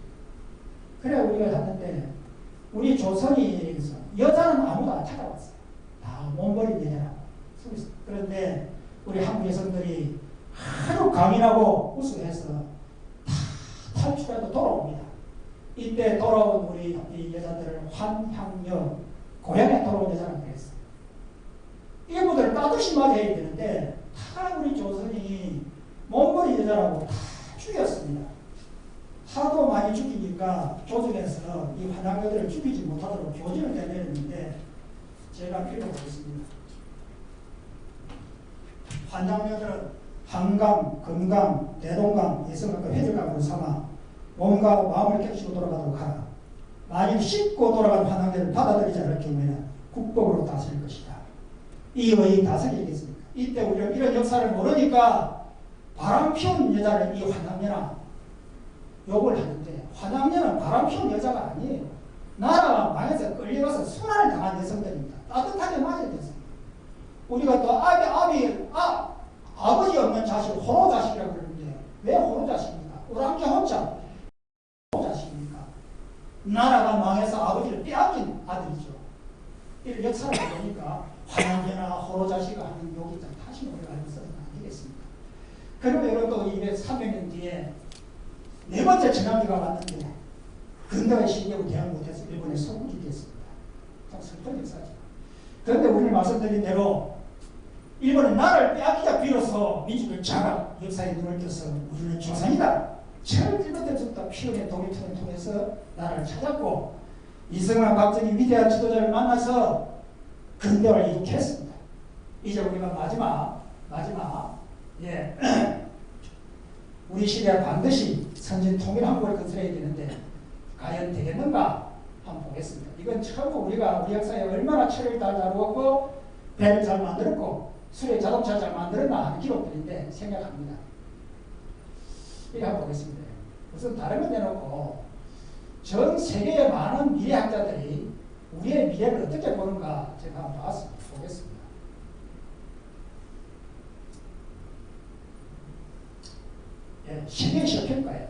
그래 우리가 갔는데 우리 조선이 여자는 아무도 안 찾아왔어요. 다 몸버린 여자라고. 그런데 우리 한국 여성들이 아주 강인하고 우수해서 다 탈출해도 돌아옵니다. 이때 돌아온 우리 이 여자들을 환향여 고향에 돌아온 여자라고 그랬어요. 이분들을 따뜻이 맞이해야 되는데 다 우리 조선이 몸버린 여자라고 다 죽였습니다. 하도 많이 죽이니까 조정에서 이 환향여들을 죽이지 못하도록 교진을 내렸는데 제가 읽어보겠습니다. 환향여들은 한강, 금강, 대동강, 예성강과 회절강으로 삼아 몸과 마음을 캡치고 돌아가도록 하라. 만일 씻고 돌아간 환향여를 받아들이지 않을 경우에는 국법으로 다스릴 것이다. 이의 다스리겠습니까? 이때 우리가 이런 역사를 모르니까 바람 피운 여자를 이 환향여나 욕을 하는데 환향여는 바람 피운 여자가 아니에요. 나라가 망해서 끌려가서 순환을 당한 여성들입니다. 따뜻하게 맞아야 됐습니다. 우리가 또 아버지 없는 자식, 호로 자식이라고 그러는데 왜 호로 자식입니까? 오랑캐 혼자 호로 자식입니까? 나라가 망해서 아버지를 빼앗긴 아들이죠. 이런 역사를 보니까 환향여나 호로 자식을 하는 욕이 다시 우리가 알고 있어서는 안 되겠습니까? 그리고 여러분 또 200-300년 뒤에 네 번째 전환기가 왔는데 근대의 시기하고 대항 못해서 일본에 소국이 됐습니다. 참 슬픈 역사죠. 그런데 우리는 말씀드린 대로 일본은 나라를 빼앗기자 비로소 민족의 자각 역사에 눈을 떠서 우리는 조선이다. 철기부터 때부터 피운의 독립투를 통해서 나라를 찾았고 이승만 박정희 위대한 지도자를 만나서 근대화를 이룩했습니다. 이제 우리가 마지막 예 우리 시대에 반드시 선진 통일 한국을 건설해야 되는데 과연 되겠는가 한번 보겠습니다. 이건 처음 우리가 우리 역사에 얼마나 철을 다루었고 배를 잘 만들었고 수레 자동차를 잘 만들었나 하는 기록들인데 생각합니다. 이거 한번 보겠습니다. 우선 다른 건 내놓고 전 세계의 많은 미래학자들이 우리의 미래를 어떻게 보는가 제가 한번 보겠습니다. 예, 세계 시각평가예요.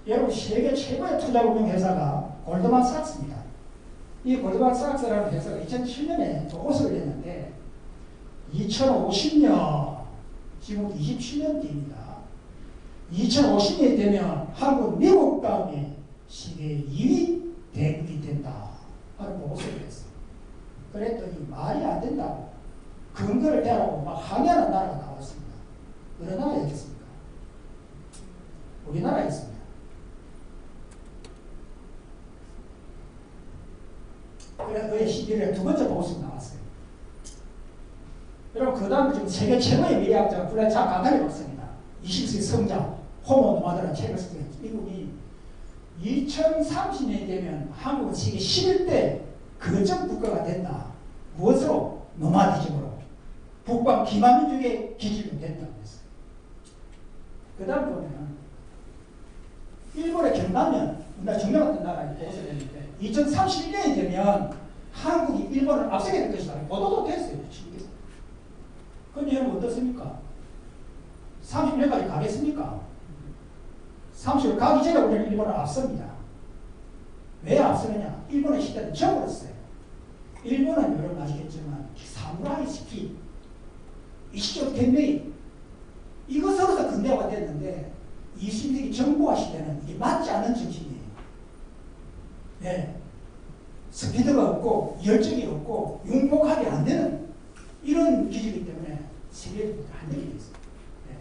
여러분 세계 최고의 투자금융 회사가 골드만삭스입니다. 이 골드만삭스라는 회사가 2007년에 보고서를 냈는데 2050년 지금 27년 뒤입니다. 2050년이 되면 한국, 미국 다음에 세계 2위 대국이 된다 하는 보고서를 냈어요. 그랬더니 말이 안 된다고 근거를 대라고 막 항의하는 나라가 나왔습니다. 어느 나라에 있겠습니까? 우리나라에 있습니다. 그래서 그의 11월에 두 번째 보고서가 나왔어요. 여러분 그 다음 지금 세계 최고의 미래학자 플레차 가가리 박사입니다. 20세기 성장 호모 노마드라는 책을 쓰고 미국이 2030년이 되면 한국은 세계 11대 거점 국가가 된다. 무엇으로? 노마디즘으로. 북방 기만민족의 기질로 된다고 했어요. 그 다음 보면 일본의 경남면 우리나라 정명 같은 나라에 보고서 냈는데 2031년이 되면 한국이 일본을 앞서게 될 것이다. 보도도 됐어요. 그런데 여러분 어떻습니까? 30년까지 가겠습니까? 30년 가기 전에 우리는 일본을 앞섭니다. 왜 앞서느냐? 일본의 시대는 접어버렸어요. 일본은 여러분 아시겠지만 사무라이 스키, 이시적 겐베이 이것으로서 근대화가 됐는데 20세기 정보화 시대는 이게 맞지 않는 정신이에요. 네. 스피드가 없고 열정이 없고 융복하게 안 되는 이런 기질이기 때문에 세계적으로 안 되게 됐어요. 네.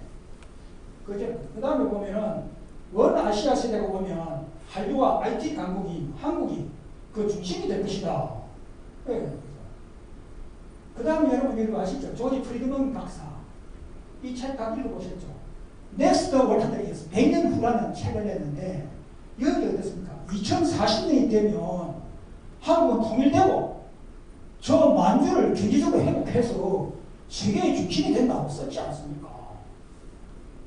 그 다음에 보면은 원 아시아 세대가 보면 한류와 IT 강국이 한국이 그 중심이 될 것이다. 네. 그 다음에 여러분 이거 아시죠? 조지 프리드먼 박사 이 책 다 읽어보셨죠? 넥스트 월터드에서 100년 후라는 책을 냈는데 여기 어떻습니까? 2040년이 되면 한국은 통일되고 저 만주를 경제적으로 회복해서 세계의 중심이 된다고 썼지 않습니까?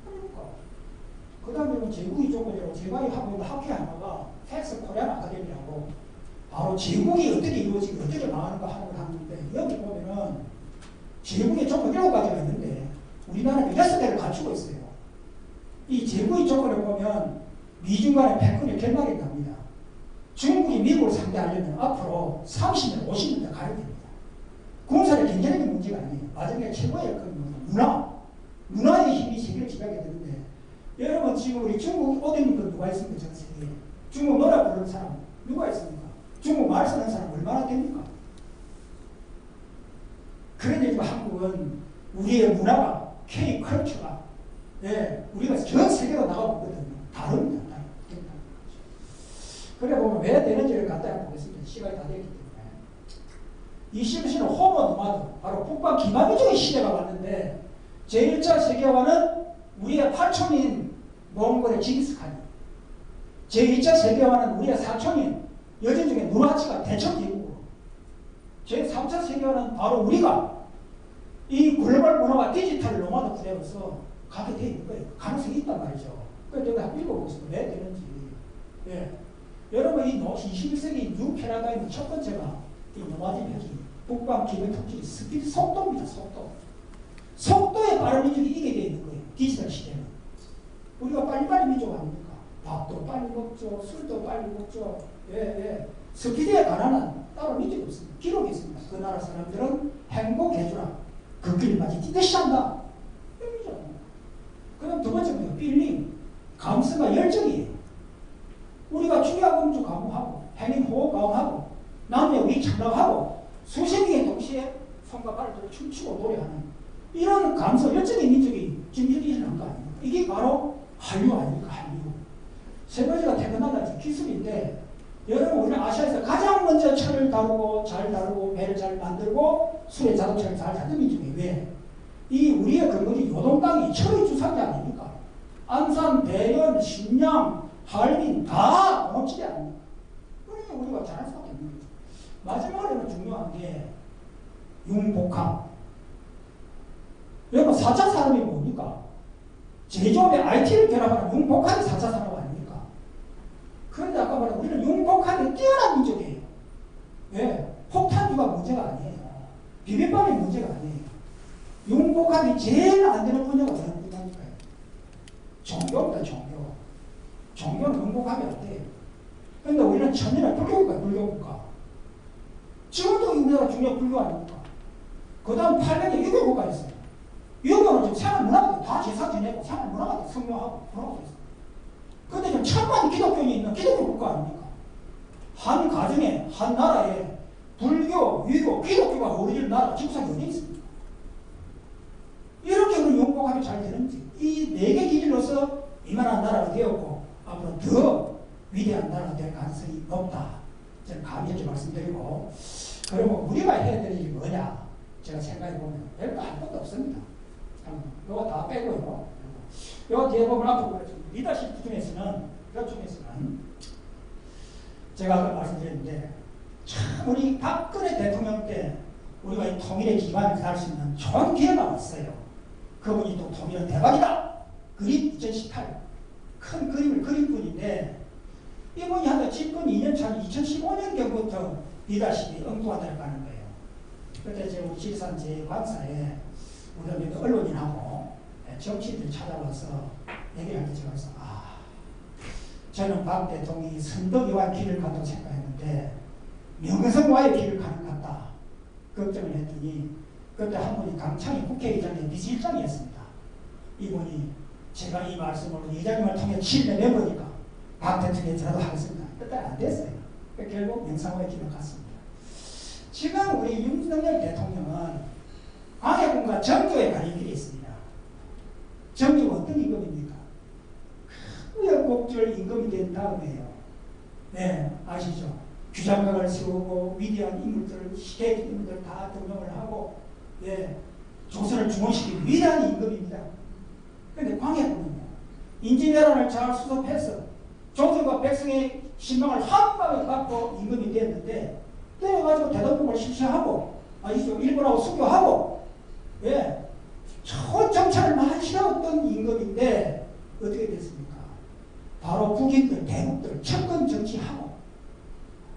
그러니까. 그 다음에 제국이 조건이라고 제가 하고 있는 학회 하나가 텍스 코리안 아카데미라고 바로 제국이 어떻게 이루어지고 어떻게 나가는가 하는 걸 하는데 여기 보면은 제국의 조건 7가지가 있는데 우리나라는 6개를 갖추고 있어요. 이 제국의 조건을 보면 미중 간의 패권이 결말이 납니다. 중국이 미국을 상대하려면 앞으로 30년, 50년 더 가야 됩니다. 군사의 경제적인 문제가 아니에요. 마지막에 최고의 그 문화의 힘이 세계를 지배하게 되는데 여러분 지금 우리 중국 어린이들 누가 있습니까? 전 세계에. 중국 노래 부르는 사람 누가 있습니까? 중국 말 쓰는 사람 얼마나 됩니까? 그런데 지금 한국은 우리의 문화가 K-컬처가 우리가 전 세계로 나가보거든요. 다릅니다. 그래 보면 왜 되는지를 간단히 보겠습니다. 시간이 다 됐기 때문에. 21세기는 호모 노마드, 바로 북방 기반주의 시대가 왔는데 제1차 세계화는 우리의 팔촌인 몽골의 징기스칸이, 제2차 세계화는 우리의 사촌인 여진 중에 누라치가 대천제국으로, 제3차 세계화는 바로 우리가 이 글로벌 문화와 디지털 노마드 구조로서 가게 돼 있는 거예요. 가능성이 있단 말이죠. 그래서 제가 한번 읽어보겠습니다. 왜 되는지. 여러분 이 21세기 뉴 패러다임 첫 번째가 이 노마드 혁이 북방 기본 특징이 스피드 속도입니다. 속도에 빠른 민족이 이게 되어 있는 거예요. 디지털 시대는. 우리가 빨리빨리 민족 아닙니까? 밥도 빨리 먹죠. 술도 빨리 먹죠. 스피드에 관한 따로 민족이 없습니다. 기록이 있습니다. 그 나라 사람들은 행복해주라. 그 길까지 뛰듯이 한다. 이거죠. 그럼 두 번째 뭐예요? 필링. 감성과 열정이에요. 우리가 주의하고 음주 감호하고 행인 호흡 감호하고 남의 위 참락하고 수십 명의 동시에 손과 발을 들어 춤추고 노래하는 이런 감성 열정의 민족이 진실한 거 아닙니까? 이게 바로 한류 아닙니까? 한류. 세 번째가 테크놀로지 기술인데 여러분 우리는 아시아에서 가장 먼저 철을 다루고 잘 다루고 배를 잘 만들고 수레 자동차를 잘 다루는 민족이 왜? 이 우리의 근거지 요동 땅이 철의 주산지 아닙니까? 안산, 대연, 신양, 할빈 다 농업지대 아닙니까? 그러니까 우리가 잘할 수밖에 없는 거죠. 마지막으로는 중요한 게 융복합. 여러분 4차 산업이 뭡니까? 제조업에 IT를 결합하는 융복합이 4차 산업 아닙니까? 그런데 아까 말한 우리는 융복합이 뛰어난 민족이에요. 왜? 폭탄주가 문제가 아니에요. 비빔밥이 문제가 아니에요. 융복합이 제일 안 되는 분야가 어느 분야입니까? 종교입니다. 종교는 융복합이 안 돼요. 그런데 우리는 천년의 불교국가, 불교국가. 지금도 우리나라 중요 불교 아닙니까? 그 다음 800년 유교 국가가 있어요. 유교는 지금 생활 문화가 다 제사 지내고 생활 문화가 성묘하고 그러고 있어요. 그런데 지금 천만 기독교인이 있는 기독교 국가 아닙니까? 한 가정에, 한 나라에 불교, 유교, 기독교가 어우러지는 나라가 지구상에 어디 있습니까? 이렇게 우리 융복합이 잘 되는지 이 4개 기준으로서 이만한 나라가 되었고 앞으로 더 위대한 나라가 될 가능성이 높다. 저는 감히 이렇게 말씀드리고 그러면 우리가 해야 될 일이 뭐냐? 제가 생각해보면 별거 할 것도 없습니다. 이거 다 빼고요. 이거 뒤에 보면 앞으로 보면 리더십 중에서는 제가 아까 말씀드렸는데 참 우리 박근혜 대통령 때 우리가 이 통일의 기반을 갈 수 있는 좋은 기회가 왔어요. 그분이 또 통일은 대박이다. 그림 2018 큰 그림을 그린 분인데 이분이 한 집권 2년 차 2015년경부터 리더십이 엉뚱하다고 하는 거예요. 그때 제가 우리 지리산 제 관사에 우리 언론인하고 정치인들이 찾아와서 얘기를 할 때 제가 그래서 저는 박 대통령이 선덕이와의 길을 간다고 생각했는데 명성과의 길을 가는 것 같다 걱정을 했더니 그때 한 분이 강창희 국회의장의 비서실장이었습니다. 이분이 제가 이 말씀을 의장님을 통해 친내 내보니까 박 대통령이 저라도 하겠습니다. 그때 안 됐어요. 결국 명성과의 길을 갔습니다. 지금 우리 윤석열 대통령은 광해군과 정조에 가는 길이 있습니다. 정조가 어떤 임금입니까? 우여곡절 임금이 된 다음에요. 네, 아시죠? 규장각을 세우고 위대한 인물들, 시대 인물들 다 등용을 하고, 네, 조선을 중원시킨 위대한 임금입니다. 그런데 광해군은요, 인지내란을 잘 수습해서 조선과 백성의 신망을 한 방에 받고 임금이 됐는데, 때려가지고 대동봉을 실시하고, 아시죠? 일본하고 수교하고, 예, 초정찰을 많이 시켰던 임금인데, 어떻게 됐습니까? 바로 북인들, 대국들, 철권 정치하고,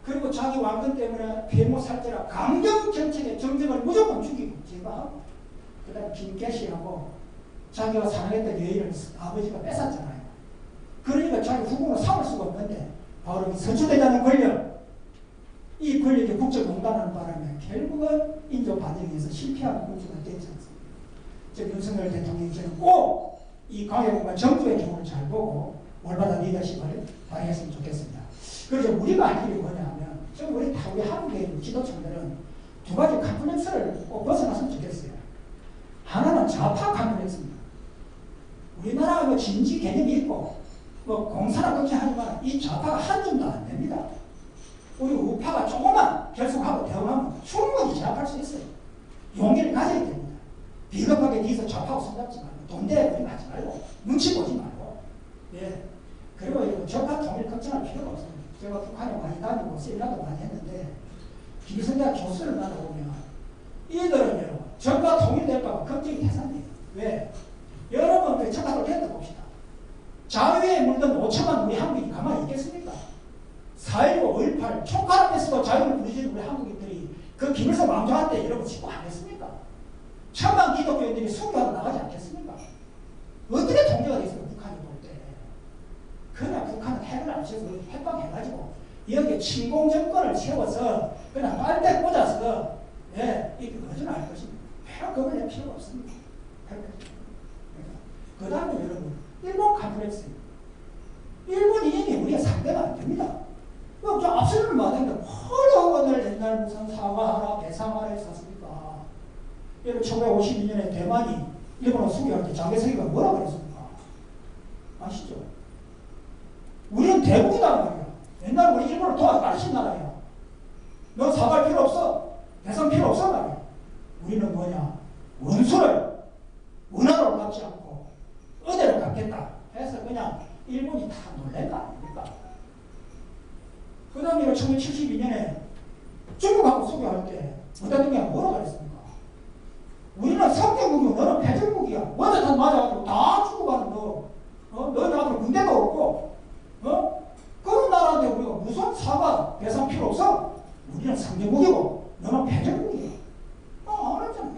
그리고 자기 왕권 때문에 괴모살제라 강경 정책의 정쟁을 무조건 죽이고 제거하고, 그 다음에 김계시하고 자기가 사랑했던 여인을 아버지가 뺏었잖아요. 그러니까 자기 후궁으로 삼을 수가 없는데 바로 이 선출되자는 권력, 이 권력에 국정농단하는 바람에 결국은 인조 반정에서 실패하는 국주가 되지 않습니다. 즉 윤석열 대통령이 저는 꼭 이 광해군과 정조의 경우를 잘 보고 올바른 리더십을 발휘했으면 좋겠습니다. 그래서 우리가 할 일이 뭐냐면, 지금 우리 한국의 지도층들은 두 가지 컴플렉스를 꼭 벗어났으면 좋겠어요. 하나는 좌파 컴플렉스입니다. 우리나라가 뭐 진지 개념이 있고, 뭐 공산화 걱정하지만 이 좌파가 한 줌도 안 됩니다. 우리 우파가 조금만 결속하고 대응하면 충분히 제압할 수 있어요. 용기를 가져야 됩니다. 비겁하게 뒤에서 좌파하고 손잡지 말고, 돈 대버리고 하지 말고, 눈치 보지 말고, 예. 그리고 적화 통일 걱정할 필요가 없습니다. 제가 북한에 많이 다니고 세미나도 많이 했는데 김성대 교수를 만나보면 이들은 적과 통일될까 봐 걱정이 대상이에요. 왜? 여러분 적화를 했다 봅시다. 자유에 물든 5천만 우리 한국인이 가만히 있겠습니까? 4.19, 5.18 총칼앞에서도 자유를 부르짖는 우리 한국인들이 그 김일성 왕조한테 여러분 신고 안 했습니까? 천만 기독교인들이 순교하러 나가지 않겠습니까? 어떻게 통제가 됐습니까? 북한이 볼 때. 그러나 북한은 핵을 안 쳐서 핵방해가지고 여기에 침공정권을 세워서 그냥 빨대 꽂아서, 예, 이렇게 거짓말 할 것입니다. 별 겁을 낼 필요가 없습니다. 그 다음에 여러분, 일본 컴플렉스입니다. 일본 이념이 우리가 상대가 안 됩니다. 저 앞서는 말했는데 허락원을 옛날 무슨 사과하라, 배상하라 했었습니까? 여러분 1952년에 대만이 일본을 수교할 때 장개석이가 뭐라 그랬습니까? 아시죠? 우리는 대국이다 말이야. 옛날 우리 일본을 도와가르친 나라야. 너 사과할 필요 없어. 배상 필요 없어 말이야. 우리는 뭐냐? 원수를 은하로 갚지 않고 은혜로 갚겠다 해서 그냥 일본이 다 놀란 거 아닙니까? 그 다음에 1972년에 중국하고 수교할 때 부대통령이 뭐라고 그랬습니까? 우리는 성경국이고 너는 패전국이야. 먼저 다 맞아가지고 다 죽어가는 너. 너희 앞으로 군대도 없고, 그런 나라한테 우리가 무슨 사과 배상 필요 없어? 우리는 상대국이고 너는 패전국이야. 알았잖아.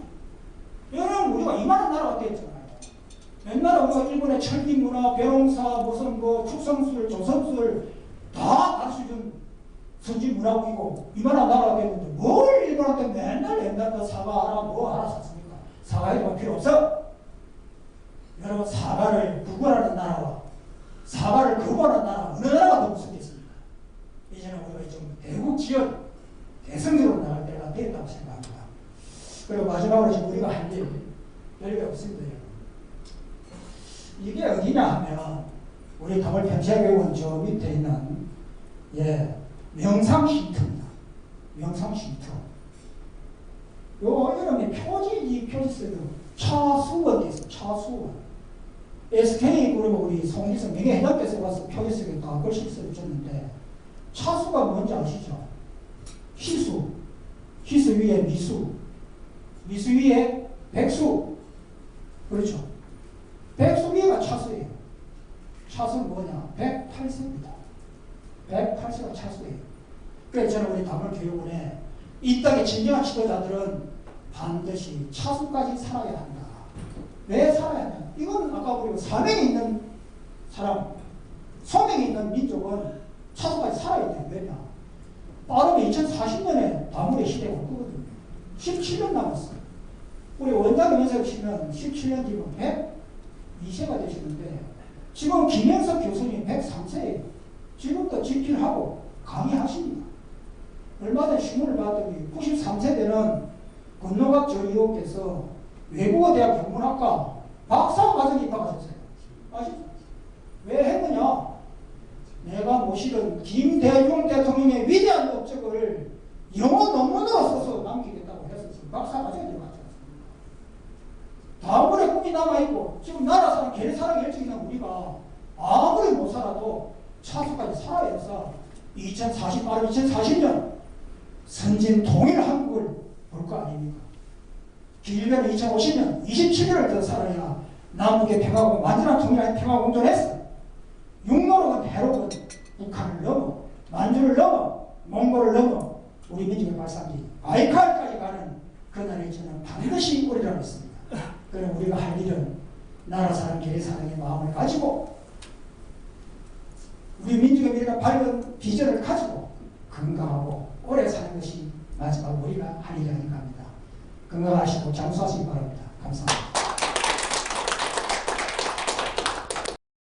여러분 우리가 이만한 나라가 됐잖아요. 옛날에 우리가 일본의 철기문화, 벼롱사, 무슨 뭐 축성술, 조선술 다 가르쳐준 선진문화국이고 이만한 나라가 됐는데 뭘 일본한테 맨날 옛날부터 사과하라 뭐 하라 샀습니까? 사과해도 필요 없어. 여러분 사과를 구걸하는 나라와 사과를 거부하는 나라 어느 나라가 더 무섭겠습니까? 이제는 우리가 좀 대국 지역 대승적으로 나갈 때가 됐다고 생각합니다. 그리고 마지막으로 지금 우리가 할 일 별게 없습니다. 이게 어디냐 하면 우리 더블 평시학교원 저 밑에 있는 명상쉼터입니다. 명상쉼터. 요 이름이 표지 써요. 차수원이 있어요. 차수원. SK 그룹 우리 송기성 명예회장께서 와서 표지 쓰게 다 글씨 써주셨는데 차수가 뭔지 아시죠? 희수. 희수 위에 미수. 미수 위에 백수. 그렇죠. 백수 위에가 차수예요. 차수는 뭐냐? 108세입니다. 108세가 차수예요. 그래서 저는 우리 다물교육원에 이 땅의 진정한 지도자들은 반드시 차수까지 살아야 한다. 왜 살아야 하냐? 이건 아까 우리가 사명이 있는 사람, 소명이 생명이 있는 민족은 차수까지 살아야 돼요. 왜냐? 빠르면 2040년에 다물의 시대가 올 거거든요. 17년 남았어요. 우리 원장님 연세시면 17년 뒤면 102세가 되시는데 지금 김영석 교수님 103세예요. 지금도 집필하고 강의하십니다. 얼마 전에 신문을 봤더니 93세대는 건노갑 전 의원께서 외국어대학 경문학과 박사 과정에 입학하셨어요. 아시죠? 왜 했느냐? 내가 모시던 김대중 대통령의 위대한 업적을 영어 논문으로 써서 남기겠다고 했었어요. 박사 과정에 들어갔죠. 다음번에 꿈이 남아있고 지금 나라 사람 계획사랑 열정 있는 우리가 아무리 못 살아도 차수까지 살아야 해서 2040년 선진 통일 한국을 볼 거 아닙니까? 길게는 2050년 27년을 더 살아야 남북의 평화공 완전한 통일한 평화공존을 했어. 육로로는 해로운 북한을 넘어 만주를 넘어 몽골을 넘어 우리 민족의 발상지 바이칼까지 가는 그날의 저는 반드시 오리라고 했습니다. 그럼 우리가 할 일은 나라 사람 계획 사랑의 마음을 가지고 우리 민족의 미래가 밝은 비전을 가지고 건강하고 오래 사는 것이 마지막 우리가 할 일이 아닌가 합니다. 건강하시고 장수하시기 바랍니다. 감사합니다.